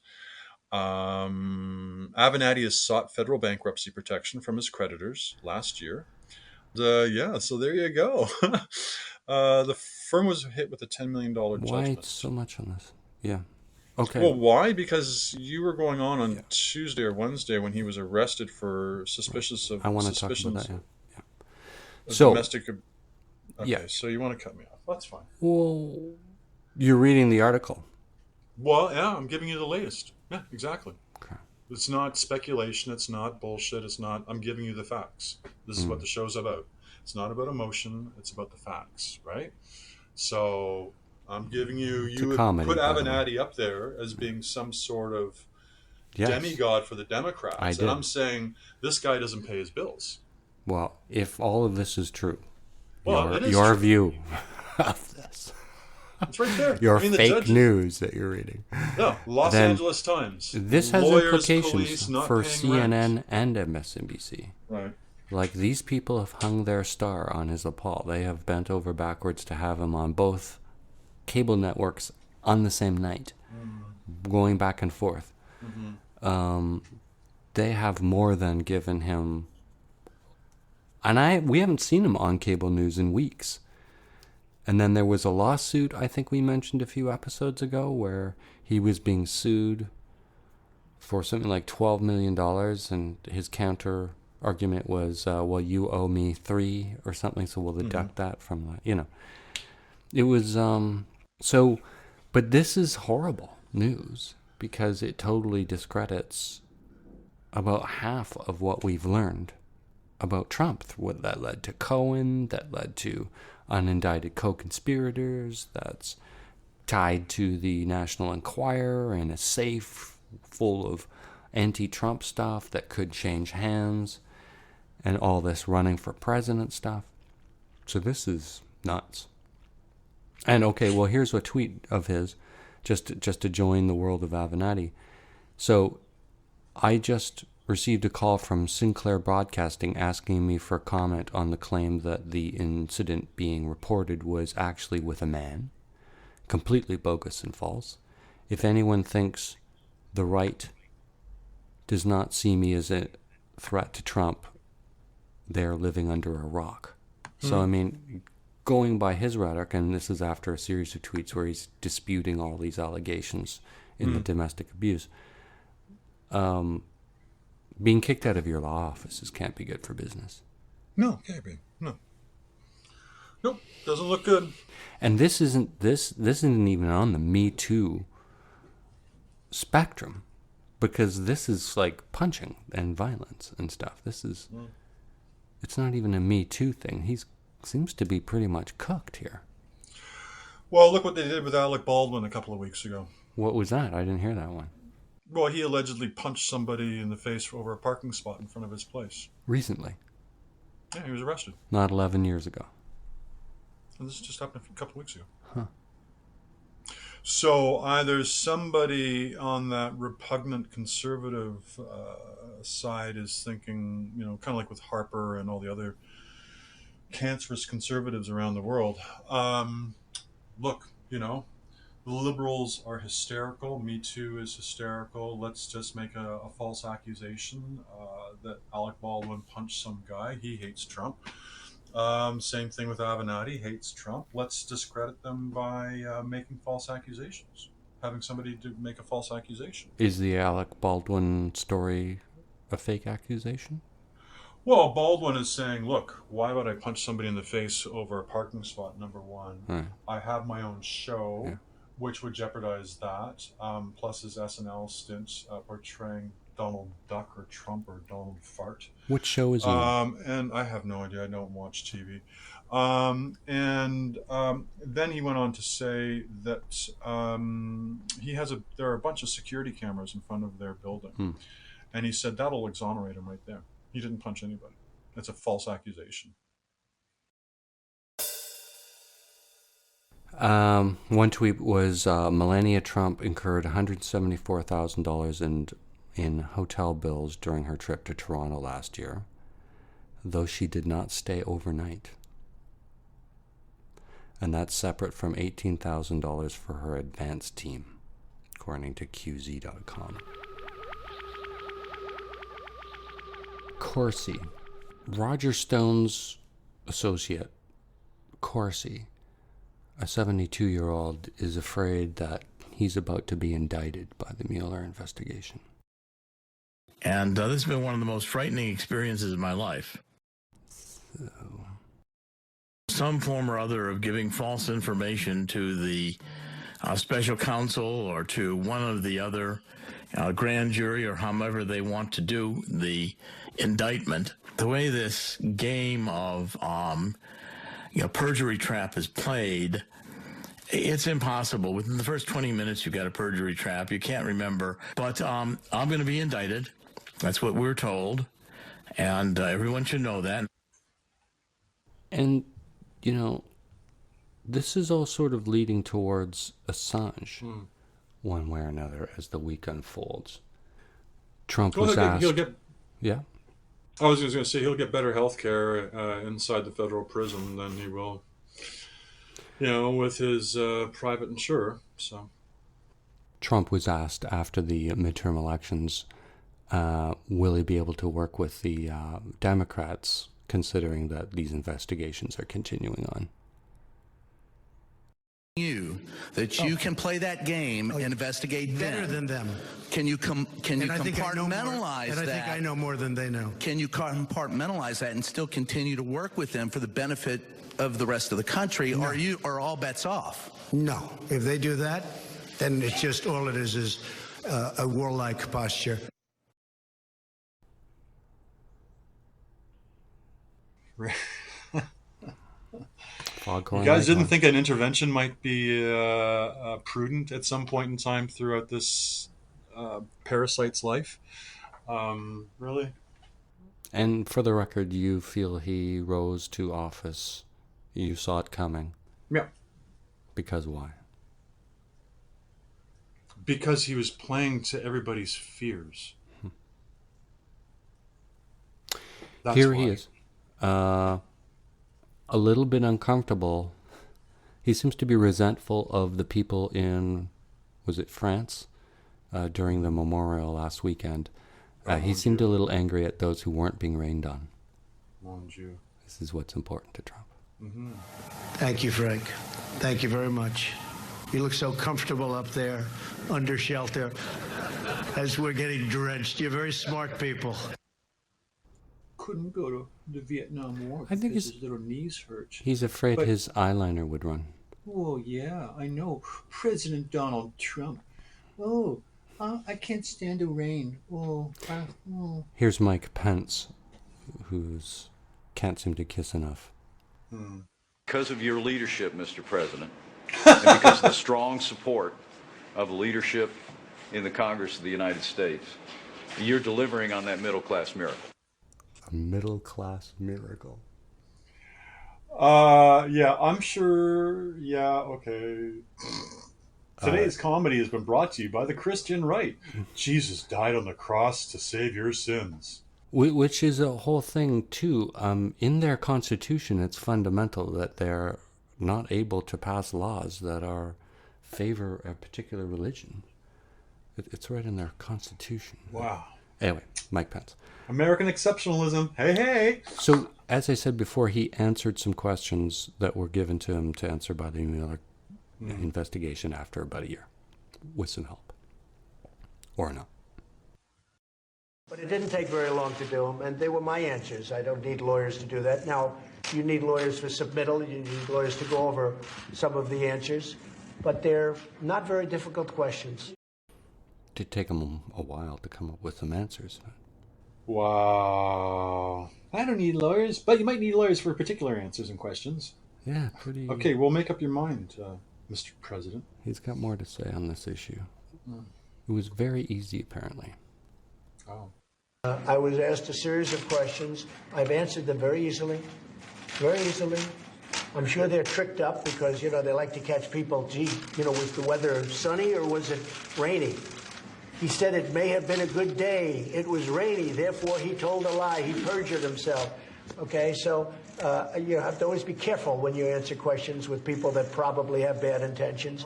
Avenatti has sought federal bankruptcy protection from his creditors last year. So there you go. The firm was hit with a $10 million judgment. Why so much on this? Yeah. Okay. Well, why? Because you were going on Tuesday or Wednesday when he was arrested for suspicious of... I want to talk about that, So, domestic... Okay, so you want to cut me off. That's fine. Well, you're reading the article. Well, yeah, I'm giving you the latest. Yeah, exactly. Okay. It's not speculation. It's not bullshit. I'm giving you the facts. This is what the show's about. It's not about emotion. It's about the facts, right? So I'm giving you would put Avenatti up there as being some sort of demigod for the Democrats. And I'm saying this guy doesn't pay his bills. Well, if all of this is true, your true. View of this. It's right there. Your fake news that you're reading. No, Los Angeles Times. This has implications for CNN rent. And MSNBC. Right. Like, these people have hung their star on his lapel. They have bent over backwards to have him on both cable networks on the same night, going back and forth. They have more than given him... And we haven't seen him on cable news in weeks. And then there was a lawsuit, I think we mentioned a few episodes ago, where he was being sued for something like $12 million, and his counter argument was, well, you owe me $3 or something, so we'll deduct that from the, It was, but this is horrible news, because it totally discredits about half of what we've learned about Trump. That led to Cohen, that led to unindicted co-conspirators, that's tied to the National Enquirer and a safe full of anti-Trump stuff that could change hands, and all this running for president stuff. So this is nuts. And okay, well, here's a tweet of his, just to join the world of Avenatti. So I just received a call from Sinclair Broadcasting asking me for comment on the claim that the incident being reported was actually with a man. Completely bogus and false. If anyone thinks the right does not see me as a threat to Trump, they're living under a rock. So, I mean, going by his rhetoric, and this is after a series of tweets where he's disputing all these allegations in the domestic abuse. Being kicked out of your law offices can't be good for business. No, can't be. No. Nope, doesn't look good. And this isn't even on the Me Too spectrum, because this is like punching and violence and stuff. This is, it's not even a Me Too thing. He seems to be pretty much cooked here. Well, look what they did with Alec Baldwin a couple of weeks ago. What was that? I didn't hear that one. Well, he allegedly punched somebody in the face over a parking spot in front of his place. Recently. Yeah, he was arrested. Not 11 years ago. And this just happened a couple of weeks ago. Huh. So either somebody on that repugnant conservative side is thinking, kind of like with Harper and all the other cancerous conservatives around the world. Look, the liberals are hysterical. Me Too is hysterical. Let's just make a false accusation that Alec Baldwin punched some guy. He hates Trump. Same thing with Avenatti, hates Trump. Let's discredit them by making false accusations, having somebody to make a false accusation. Is the Alec Baldwin story a fake accusation? Well, Baldwin is saying, look, why would I punch somebody in the face over a parking spot, number one? Right. I have my own show, which would jeopardize that, plus his SNL stint portraying Donald Duck or Trump or Donald Fart. Which show is he on? And I have no idea. I don't watch TV. Then he went on to say that there are a bunch of security cameras in front of their building. And he said that'll exonerate him right there. He didn't punch anybody. That's a false accusation. One tweet was Melania Trump incurred $174,000 in hotel bills during her trip to Toronto last year, though she did not stay overnight. And that's separate from $18,000 for her advance team, according to QZ.com. Corsi. Roger Stone's associate, Corsi, a 72-year-old, is afraid that he's about to be indicted by the Mueller investigation. And this has been one of the most frightening experiences of my life. Some form or other of giving false information to the special counsel or to one of the other grand jury or however they want to do the indictment. The way this game of perjury trap is played, it's impossible. Within the first 20 minutes, you've got a perjury trap. You can't remember. But I'm going to be indicted. That's what we're told. And everyone should know that. And, this is all sort of leading towards Assange, one way or another, as the week unfolds. Trump was asked... Yeah? I was just going to say he'll get better health care inside the federal prison than he will, with his private insurer. So, Trump was asked after the midterm elections, will he be able to work with the Democrats, considering that these investigations are continuing on? You can play that game and investigate better than them. Can you compartmentalize that? And I think I know more than they know. Can you compartmentalize that and still continue to work with them for the benefit of the rest of the country? No. Or are all bets off? No. If they do that, then it's just all it is a warlike posture. You guys didn't think an intervention might be prudent at some point in time throughout this parasite's life? Really? And for the record, you feel he rose to office. You saw it coming. Yeah. Because why? Because he was playing to everybody's fears. That's Here why. he is. A little bit uncomfortable. He seems to be resentful of the people in, was it France, during the memorial last weekend. He seemed a little angry at those who weren't being rained on. Mon Dieu. This is what's important to Trump. Thank you, Frank. Thank you very much. You look so comfortable up there under shelter as we're getting drenched. You're very smart people. Couldn't go to the Vietnam War I think because his little knees hurt. He's afraid But- his eyeliner would run. Oh, yeah, I know. President Donald Trump. Oh, I can't stand the rain. Oh. Here's Mike Pence, who's can't seem to kiss enough. Because of your leadership, Mr. President, and because of the strong support of the leadership in the Congress of the United States, you're delivering on that middle-class miracle. A middle-class miracle. Yeah, I'm sure. Yeah, okay. Today's comedy has been brought to you by the Christian right. Jesus died on the cross to save your sins. Which is a whole thing, too. In their constitution, it's fundamental that they're not able to pass laws that are favor a particular religion. It's right in their constitution. Wow. Anyway, Mike Pence. American exceptionalism. Hey, hey. So, as I said before, he answered some questions that were given to him to answer by the Mueller investigation after about a year, with some help. Or not. But it didn't take very long to do them, and they were my answers. I don't need lawyers to do that. Now, you need lawyers for submittal. You need lawyers to go over some of the answers. But they're not very difficult questions. It did take him a while to come up with some answers. Wow. I don't need lawyers, but you might need lawyers for particular answers and questions. Yeah, pretty... Okay, well, make up your mind, Mr. President. He's got more to say on this issue. It was very easy, apparently. Oh. I was asked a series of questions. I've answered them very easily. Very easily. I'm sure they're tricked up because, they like to catch people. Gee, was the weather sunny or was it rainy? He said it may have been a good day. It was rainy. Therefore, he told a lie. He perjured himself. Okay, so you have to always be careful when you answer questions with people that probably have bad intentions.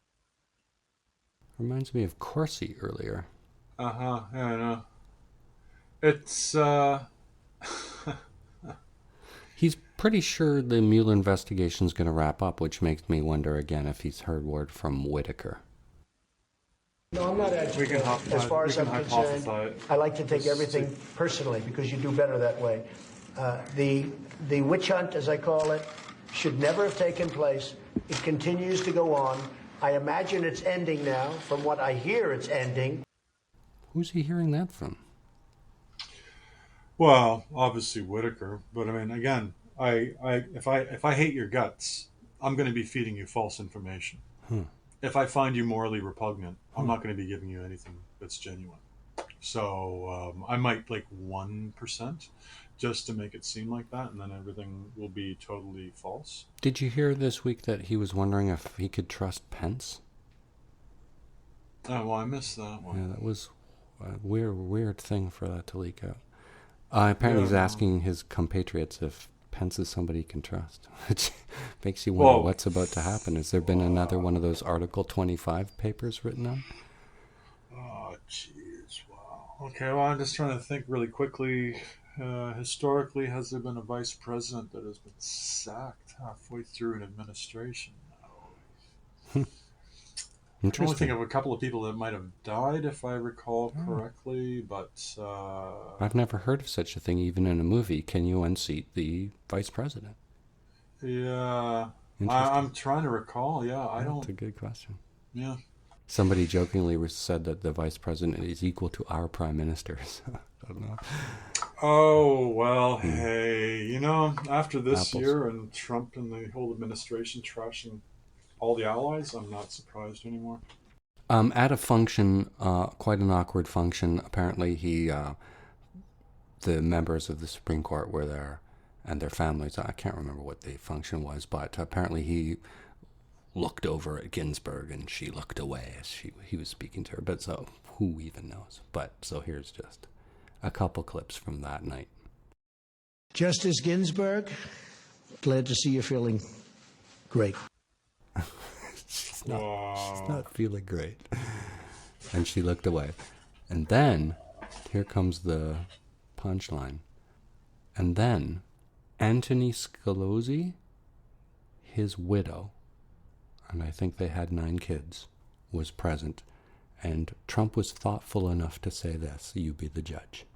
Reminds me of Corsi earlier. Yeah, I know. It's, He's pretty sure the Mueller investigation's going to wrap up, which makes me wonder again if he's heard word from Whitaker. No, I'm not agitated. As far as I'm concerned, I like to take everything personally because you do better that way. The witch hunt, as I call it, should never have taken place. It continues to go on. I imagine it's ending now. From what I hear, it's ending. Who's he hearing that from? well, obviously Whitaker, but I mean, again, if I hate your guts, I'm going to be feeding you false information. If I find you morally repugnant, I'm not going to be giving you anything that's genuine. So I might like 1% just to make it seem like that, and then everything will be totally false. Did you hear this week that he was wondering if he could trust Pence? Oh, well, I missed that one. Yeah, that was a weird thing for that to leak out. Apparently he's asking his compatriots if Pence is somebody he can trust, which makes you wonder what's about to happen. Has there been another one of those Article 25 papers written on? Oh, jeez, wow. Okay, well, I'm just trying to think really quickly. Historically, has there been a vice president that has been sacked halfway through an administration? No. I can only think of a couple of people that might have died, if I recall correctly, but... I've never heard of such a thing, even in a movie. Can you unseat the vice president? Yeah. I'm trying to recall, I don't... That's a good question. Yeah. Somebody jokingly said that the vice president is equal to our prime minister. I don't know. Oh, well, hey, after this year and Trump and the whole administration trashing all the allies, I'm not surprised anymore. At a function, quite an awkward function, apparently the members of the Supreme Court were there and their families. I can't remember what the function was, but apparently he looked over at Ginsburg and she looked away as he was speaking to her. But so who even knows? But so here's just a couple clips from that night. Justice Ginsburg, glad to see you feeling great. She's not feeling great. And she looked away. And then, here comes the punchline. And then, Anthony Scalzi, his widow, and I think they had 9 kids, was present, and Trump was thoughtful enough to say this: "You be the judge."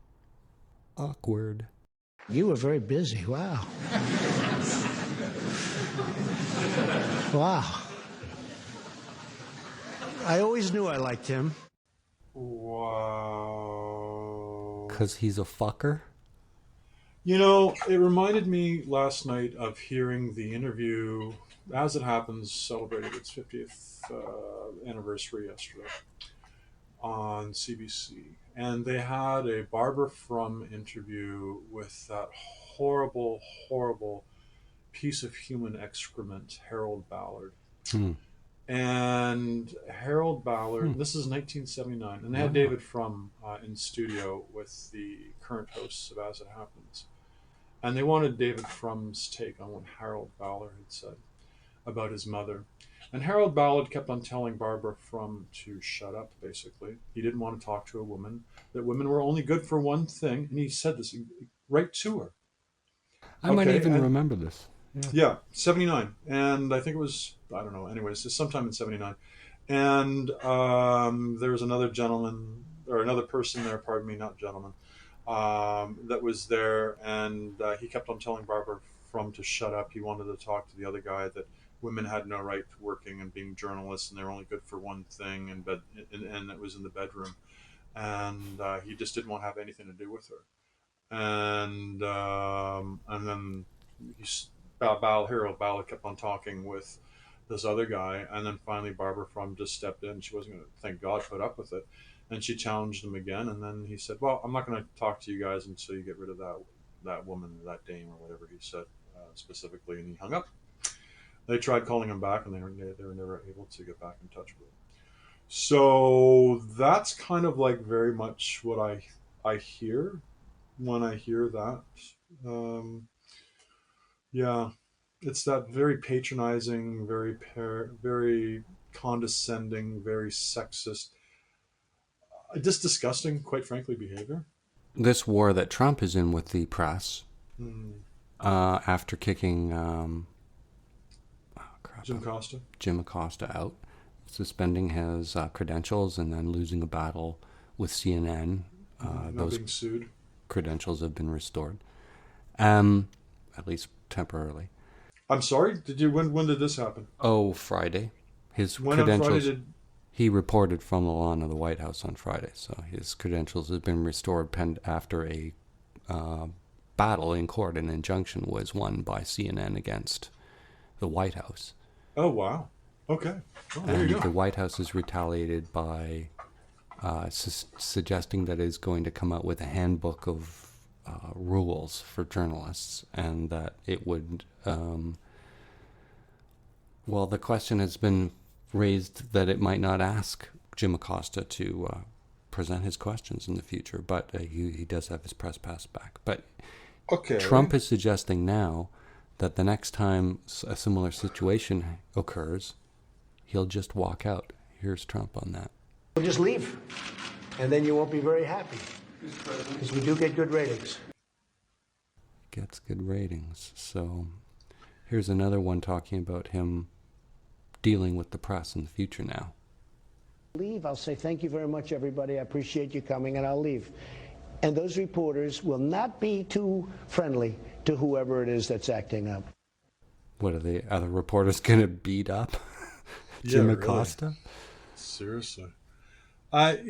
Awkward. You were very busy. Wow. Wow. I always knew I liked him. Wow. Because he's a fucker? You know, it reminded me last night of hearing the interview, As It Happens celebrated its 50th anniversary yesterday on CBC. And they had a Barbara Frum interview with that horrible, horrible piece of human excrement, Harold Ballard. And Harold Ballard, this is 1979, and they had David Frum in studio with the current hosts of As It Happens. And they wanted David Frum's take on what Harold Ballard had said about his mother. And Harold Ballard kept on telling Barbara Frum to shut up, basically. He didn't want to talk to a woman, that women were only good for one thing, and he said this right to her. I might even remember this. Yeah, 79. And I think it was, I don't know, anyways, it's sometime in 79. And there was another gentleman, or another person there, pardon me, not gentleman, that was there, and he kept on telling Barbara Frum to shut up. He wanted to talk to the other guy, that women had no right to working and being journalists, and they're only good for one thing, and it was in the bedroom. And he just didn't want to have anything to do with her. And then Harold Ballard kept on talking with this other guy, and then finally Barbara Frum just stepped in. She wasn't going to, thank God, put up with it, and she challenged him again. And then he said, "Well, I'm not going to talk to you guys until you get rid of that woman, that dame," or whatever he said specifically, and he hung up. They tried calling him back, and they were never able to get back in touch with him. So that's kind of like very much what I hear when I hear that. Yeah, it's that very patronizing, very condescending, very sexist, just disgusting, quite frankly, behavior. This war that Trump is in with the press, after kicking Jim Acosta out, suspending his credentials, and then losing a battle with CNN. Those being sued. Credentials have been restored, at least temporarily. I'm sorry. When did this happen? Oh, Friday. His credentials. On Friday he reported from the lawn of the White House on Friday, so his credentials have been restored after a battle in court. An injunction was won by CNN against the White House. Oh, wow. Okay. Oh, there you go. The White House has retaliated by suggesting that it is going to come out with a handbook of rules for journalists, and that it would... well, the question has been raised that it might not ask Jim Acosta to present his questions in the future, but he does have his press pass back. But Trump is suggesting now that the next time a similar situation occurs, he'll just walk out. Here's Trump on that. We'll just leave, and then you won't be very happy, because we do get good ratings. Gets good ratings. So here's another one talking about him dealing with the press in the future now. Leave. I'll say thank you very much, everybody. I appreciate you coming, and I'll leave. And those reporters will not be too friendly to whoever it is that's acting up. What are the other reporters going to beat up? Jim Acosta? Really? Seriously. Hey,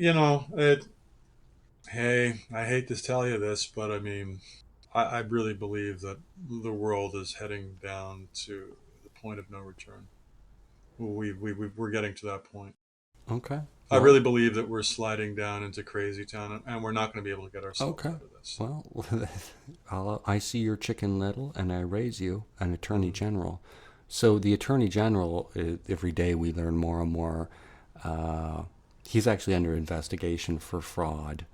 I hate to tell you this, but I mean, I really believe that the world is heading down to the point of no return. We're getting to that point. Okay. I really believe that we're sliding down into crazy town, and we're not going to be able to get ourselves out of this. Well, I see your Chicken Little, and I raise you an Attorney General. So the Attorney General, every day we learn more and more. He's actually under investigation for fraud.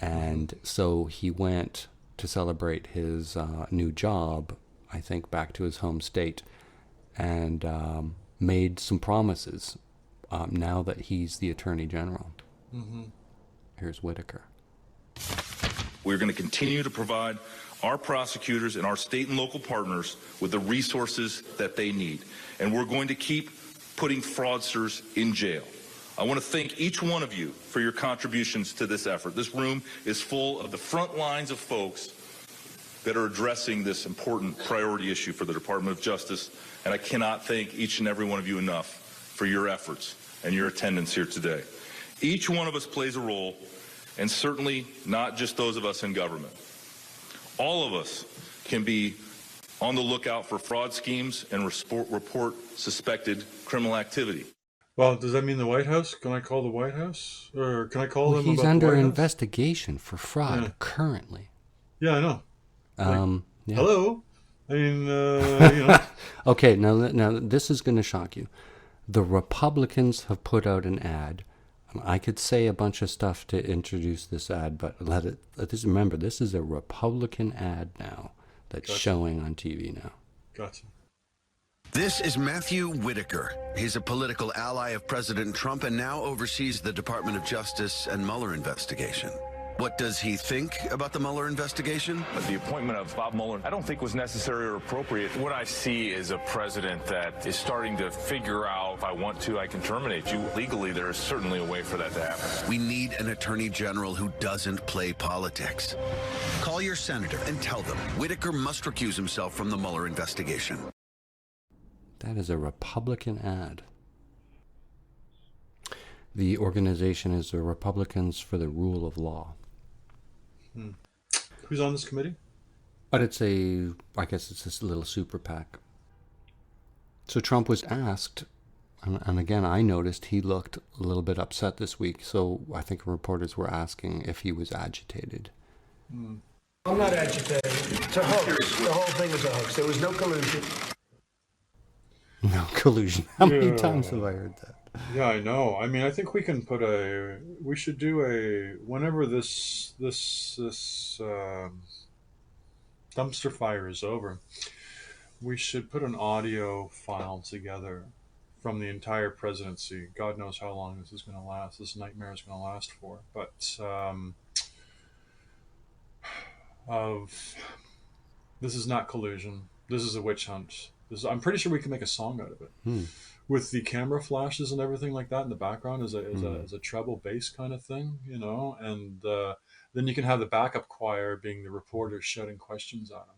And so he went to celebrate his new job, I think, back to his home state, and made some promises now that he's the Attorney General. Here's Whitaker. We're going to continue to provide our prosecutors and our state and local partners with the resources that they need. And we're going to keep putting fraudsters in jail. I want to thank each one of you for your contributions to this effort. This room is full of the front lines of folks that are addressing this important priority issue for the Department of Justice, and I cannot thank each and every one of you enough for your efforts and your attendance here today. Each one of us plays a role, and certainly not just those of us in government. All of us can be on the lookout for fraud schemes and report suspected criminal activity. Well, does that mean the White House? Can I call the White House? Or can I call them He's about under the White House? investigation for fraud currently. Yeah, I know. Yeah. Hello? I mean, Okay, now this is going to shock you. The Republicans have put out an ad. I could say a bunch of stuff to introduce this ad, but remember, this is a Republican ad now that's showing on TV now. Gotcha. This is Matthew Whitaker. He's a political ally of President Trump and now oversees the Department of Justice and Mueller investigation. What does he think about the Mueller investigation? The appointment of Bob Mueller, I don't think was necessary or appropriate. What I see is a president that is starting to figure out, if I want to, I can terminate you. Legally, there is certainly a way for that to happen. We need an attorney general who doesn't play politics. Call your senator and tell them Whitaker must recuse himself from the Mueller investigation. That is a Republican ad. The organization is the Republicans for the Rule of Law. Who's on this committee? But I guess it's this little super PAC. So Trump was asked, and again, I noticed he looked a little bit upset this week. So I think reporters were asking if he was agitated. I'm not agitated. It's a hoax. The whole thing is a hoax. There was no collusion. No collusion. How many times have I heard that? Yeah, I know. I mean, I think we should do whenever this dumpster fire is over, we should put an audio file together from the entire presidency. God knows how long this is going to last. This nightmare is going to last for. But this is not collusion. This is a witch hunt. I'm pretty sure we can make a song out of it. With the camera flashes and everything like that in the background as a treble bass kind of thing, and then you can have the backup choir being the reporters shouting questions at them,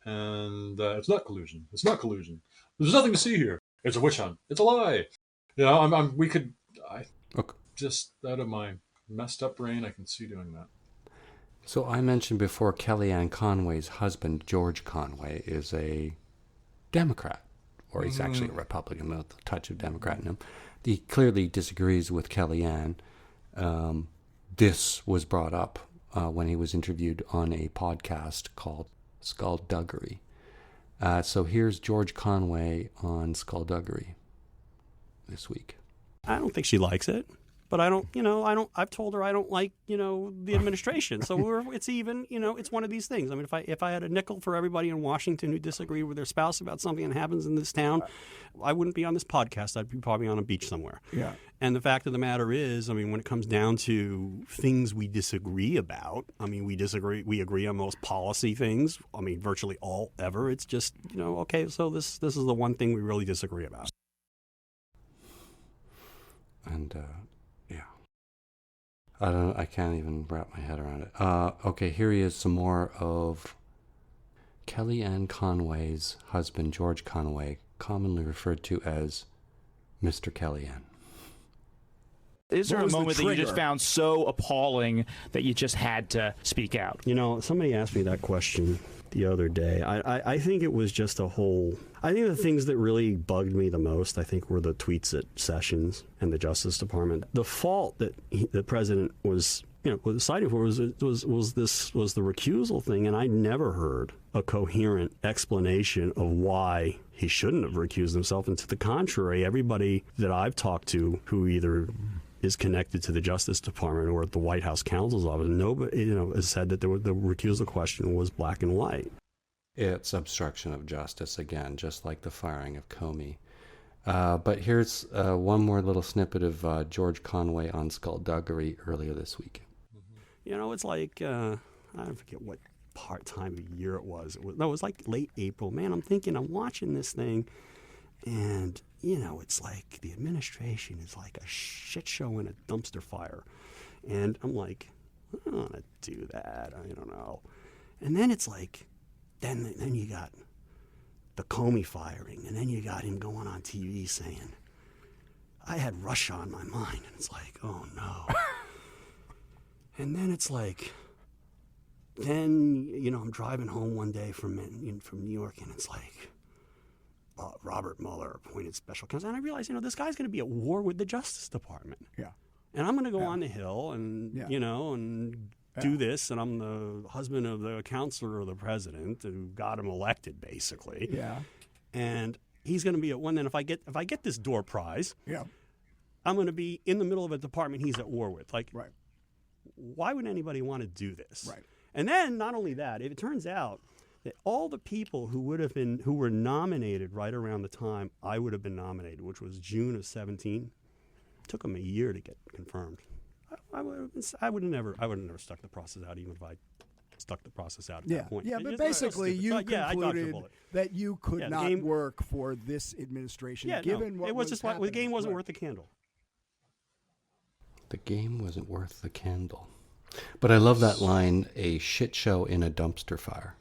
and it's not collusion. It's not collusion. There's nothing to see here. It's a witch hunt. It's a lie. Just out of my messed up brain, I can see doing that. So I mentioned before Kellyanne Conway's husband, George Conway, is a Democrat. Or he's actually a Republican with a touch of Democrat in him. He clearly disagrees with Kellyanne. This was brought up when he was interviewed on a podcast called Skullduggery. So here's George Conway on Skullduggery this week. I don't think she likes it. But I've told her I don't like, the administration. So it's even, it's one of these things. I mean, if I had a nickel for everybody in Washington who disagreed with their spouse about something that happens in this town, I wouldn't be on this podcast. I'd be probably on a beach somewhere. Yeah. And the fact of the matter is, I mean, when it comes down to things we disagree about, I mean, we agree on most policy things. I mean, virtually all ever. It's just, okay, so this is the one thing we really disagree about. And, I can't even wrap my head around it. Okay, here he is, some more of Kellyanne Conway's husband, George Conway, commonly referred to as Mr. Kellyanne. Is there a moment that you just found so appalling that you just had to speak out? Somebody asked me that question the other day. I think it was just I think the things that really bugged me the most, I think, were the tweets at Sessions and the Justice Department. The fault that the president was citing for was the recusal thing, and I never heard a coherent explanation of why he shouldn't have recused himself. And to the contrary, everybody that I've talked to who either is connected to the Justice Department or at the White House counsel's office, nobody, has said that the recusal question was black and white. It's obstruction of justice again, just like the firing of Comey. But here's one more little snippet of George Conway on Skullduggery earlier this week. It's like, I forget what time of year it was. It was like late April. Man, I'm watching this thing, And, you know, it's like the administration is like a shit show in a dumpster fire. And I'm like, I don't want to do that. I don't know. And then it's like, then you got the Comey firing, and then you got him going on TV saying, I had Russia on my mind. And it's like, oh no. And then it's like, then, you know, I'm driving home one day from New York, and it's like, Robert Mueller appointed special counsel. And I realized, you know, this guy's going to be at war with the Justice Department. Yeah. And I'm going to go on the Hill and, you know, and do this. And I'm the husband of the counselor of the president who got him elected, basically. Yeah. And he's going to be at one. Then if I get this door prize, yeah, I'm going to be in the middle of a department he's at war with. Like, right. Why would anybody want to do this? Right. And then not only that, it turns out that all the people who were nominated right around the time I would have been nominated, which was June of 2017, took them a year to get confirmed. I would have never stuck the process out, even if I stuck the process out at that point. Yeah, but basically you concluded that you could not work for this administration, given what was happening. The game wasn't worth the candle. The game wasn't worth the candle. But I love that line, a shit show in a dumpster fire.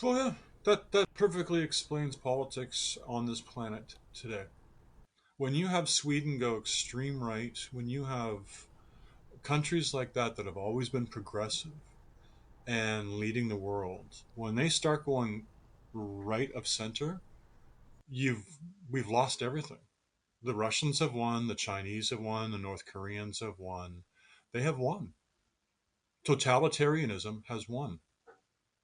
Well, yeah, that perfectly explains politics on this planet today. When you have Sweden go extreme right, when you have countries like that have always been progressive and leading the world, when they start going right of center, we've lost everything. The Russians have won, the Chinese have won, the North Koreans have won. They have won. Totalitarianism has won.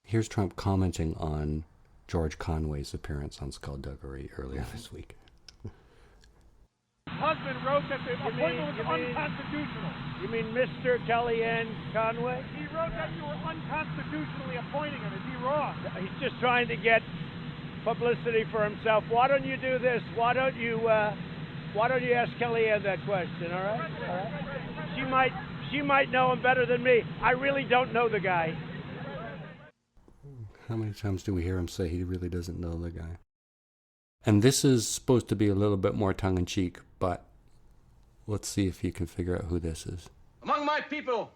Here's Trump commenting on George Conway's appearance on Skullduggery earlier this week. Husband wrote that the appointment was unconstitutional. You mean Mr. Kellyanne Conway? He wrote that you were unconstitutionally appointing him. Is he wrong? He's just trying to get publicity for himself. Why don't you do this? Why don't you ask Kellyanne that question? All right. All right. She might know him better than me. I really don't know the guy. How many times do we hear him say he really doesn't know the guy? And this is supposed to be a little bit more tongue-in-cheek, but let's see if you can figure out who this is. Among my people,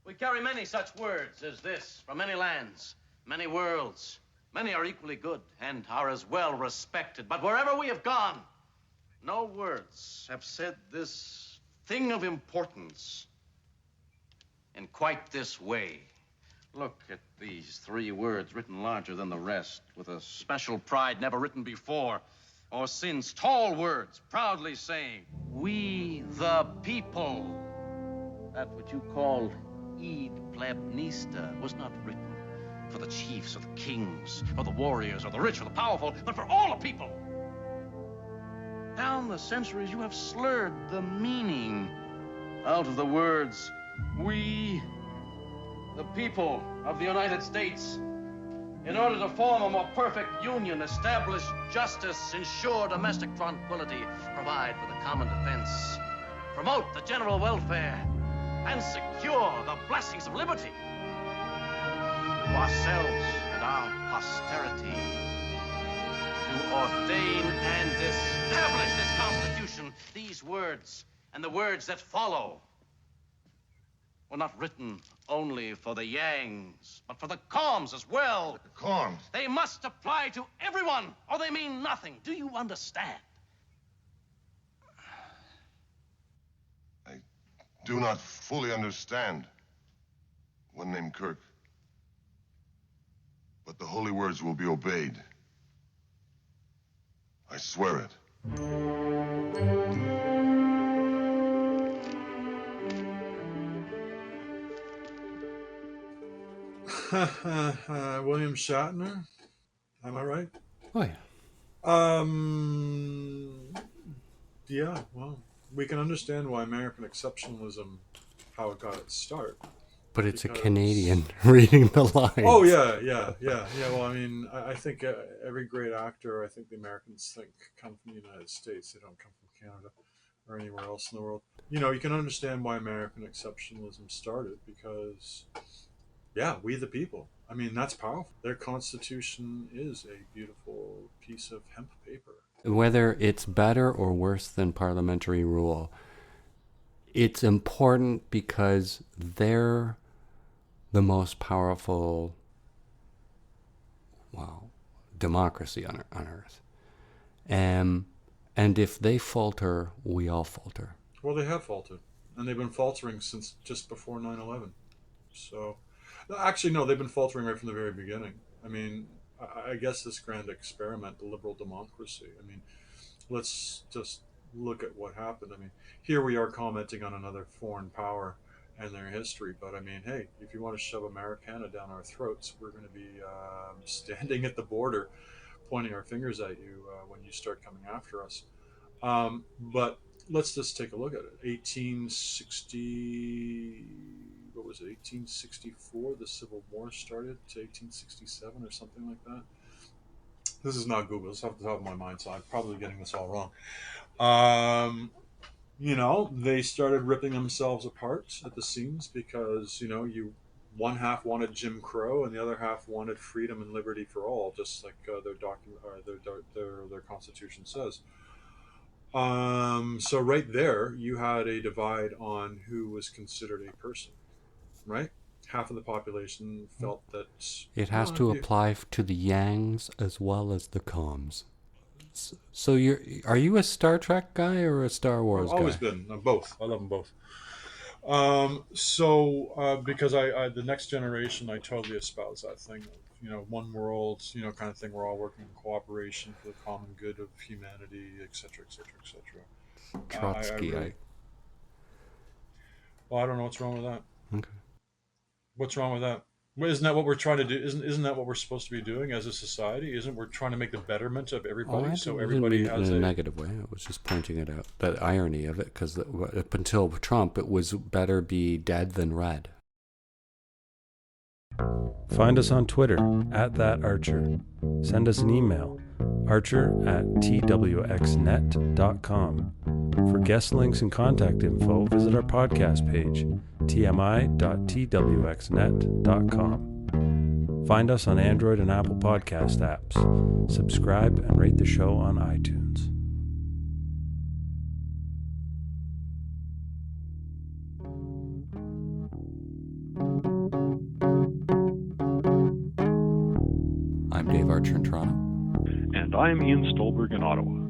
we carry many such words as this, from many lands, many worlds. Many are equally good and are as well respected. But wherever we have gone, no words have said this thing of importance in quite this way. Look at these 3 words written larger than the rest, with a special pride never written before or since. Tall words proudly saying, we the people. That which you call id plebnista was not written for the chiefs or the kings or the warriors or the rich or the powerful, but for all the people. Down the centuries, you have slurred the meaning out of the words, we the people of the United States, in order to form a more perfect union, establish justice, ensure domestic tranquility, provide for the common defense, promote the general welfare, and secure the blessings of liberty to ourselves and our posterity, to ordain and establish this Constitution. These words and the words that follow were not written only for the Yangs, but for the Coms as well. The Coms? They must apply to everyone, or they mean nothing. Do you understand? I do not fully understand. One named Kirk. But the holy words will be obeyed. I swear it. William Shatner, am I right? Oh yeah. Yeah. Well, we can understand why American exceptionalism, how it got its start. But it's a Canadian reading the lines. Oh yeah. Well, I mean, I think every great actor, I think the Americans think come from the United States. They don't come from Canada or anywhere else in the world. You know, you can understand why American exceptionalism started because. Yeah, we the people. I mean, that's powerful. Their Constitution is a beautiful piece of hemp paper. Whether it's better or worse than parliamentary rule, it's important because they're the most powerful, democracy on earth. And if they falter, we all falter. Well, they have faltered, and they've been faltering since just before 9/11. So, actually, no, they've been faltering right from the very beginning. I mean, I guess this grand experiment, the liberal democracy, I mean, let's just look at what happened. I mean, here we are commenting on another foreign power and their history, but I mean, hey, if you want to shove Americana down our throats, we're going to be standing at the border, pointing our fingers at you when you start coming after us. But let's just take a look at it. 1864, the Civil War started, to 1867 or something like that. This is not Google. It's off the top of my mind, so I'm probably getting this all wrong. They started ripping themselves apart at the seams because, one half wanted Jim Crow and the other half wanted freedom and liberty for all, just like their Constitution says. So right there, you had a divide on who was considered a person, right? Half of the population felt that it has to apply to the Yangs as well as the Coms. So are you a Star Trek guy or a Star Wars guy? I've always been both. I love them both. Because the next generation, I totally espouse that thing of, one world, kind of thing. We're all working in cooperation for the common good of humanity, etc., etc., etc. Trotsky. Well, I don't know what's wrong with that. Okay. What's wrong with that? Isn't that what we're trying to do? Isn't that what we're supposed to be doing as a society? Isn't we're trying to make the betterment of everybody, so everybody has in a negative way. I was just pointing it out, the irony of it, because up until Trump, it was better be dead than red. Find us on Twitter @thatarcher. Send us an email, archer@twxnet.com. For guest links and contact info, visit our podcast page, tmi.twxnet.com. Find us on Android and Apple Podcast apps. Subscribe and rate the show on iTunes. I'm Dave Archer in Toronto. And I'm Ian Stolberg in Ottawa.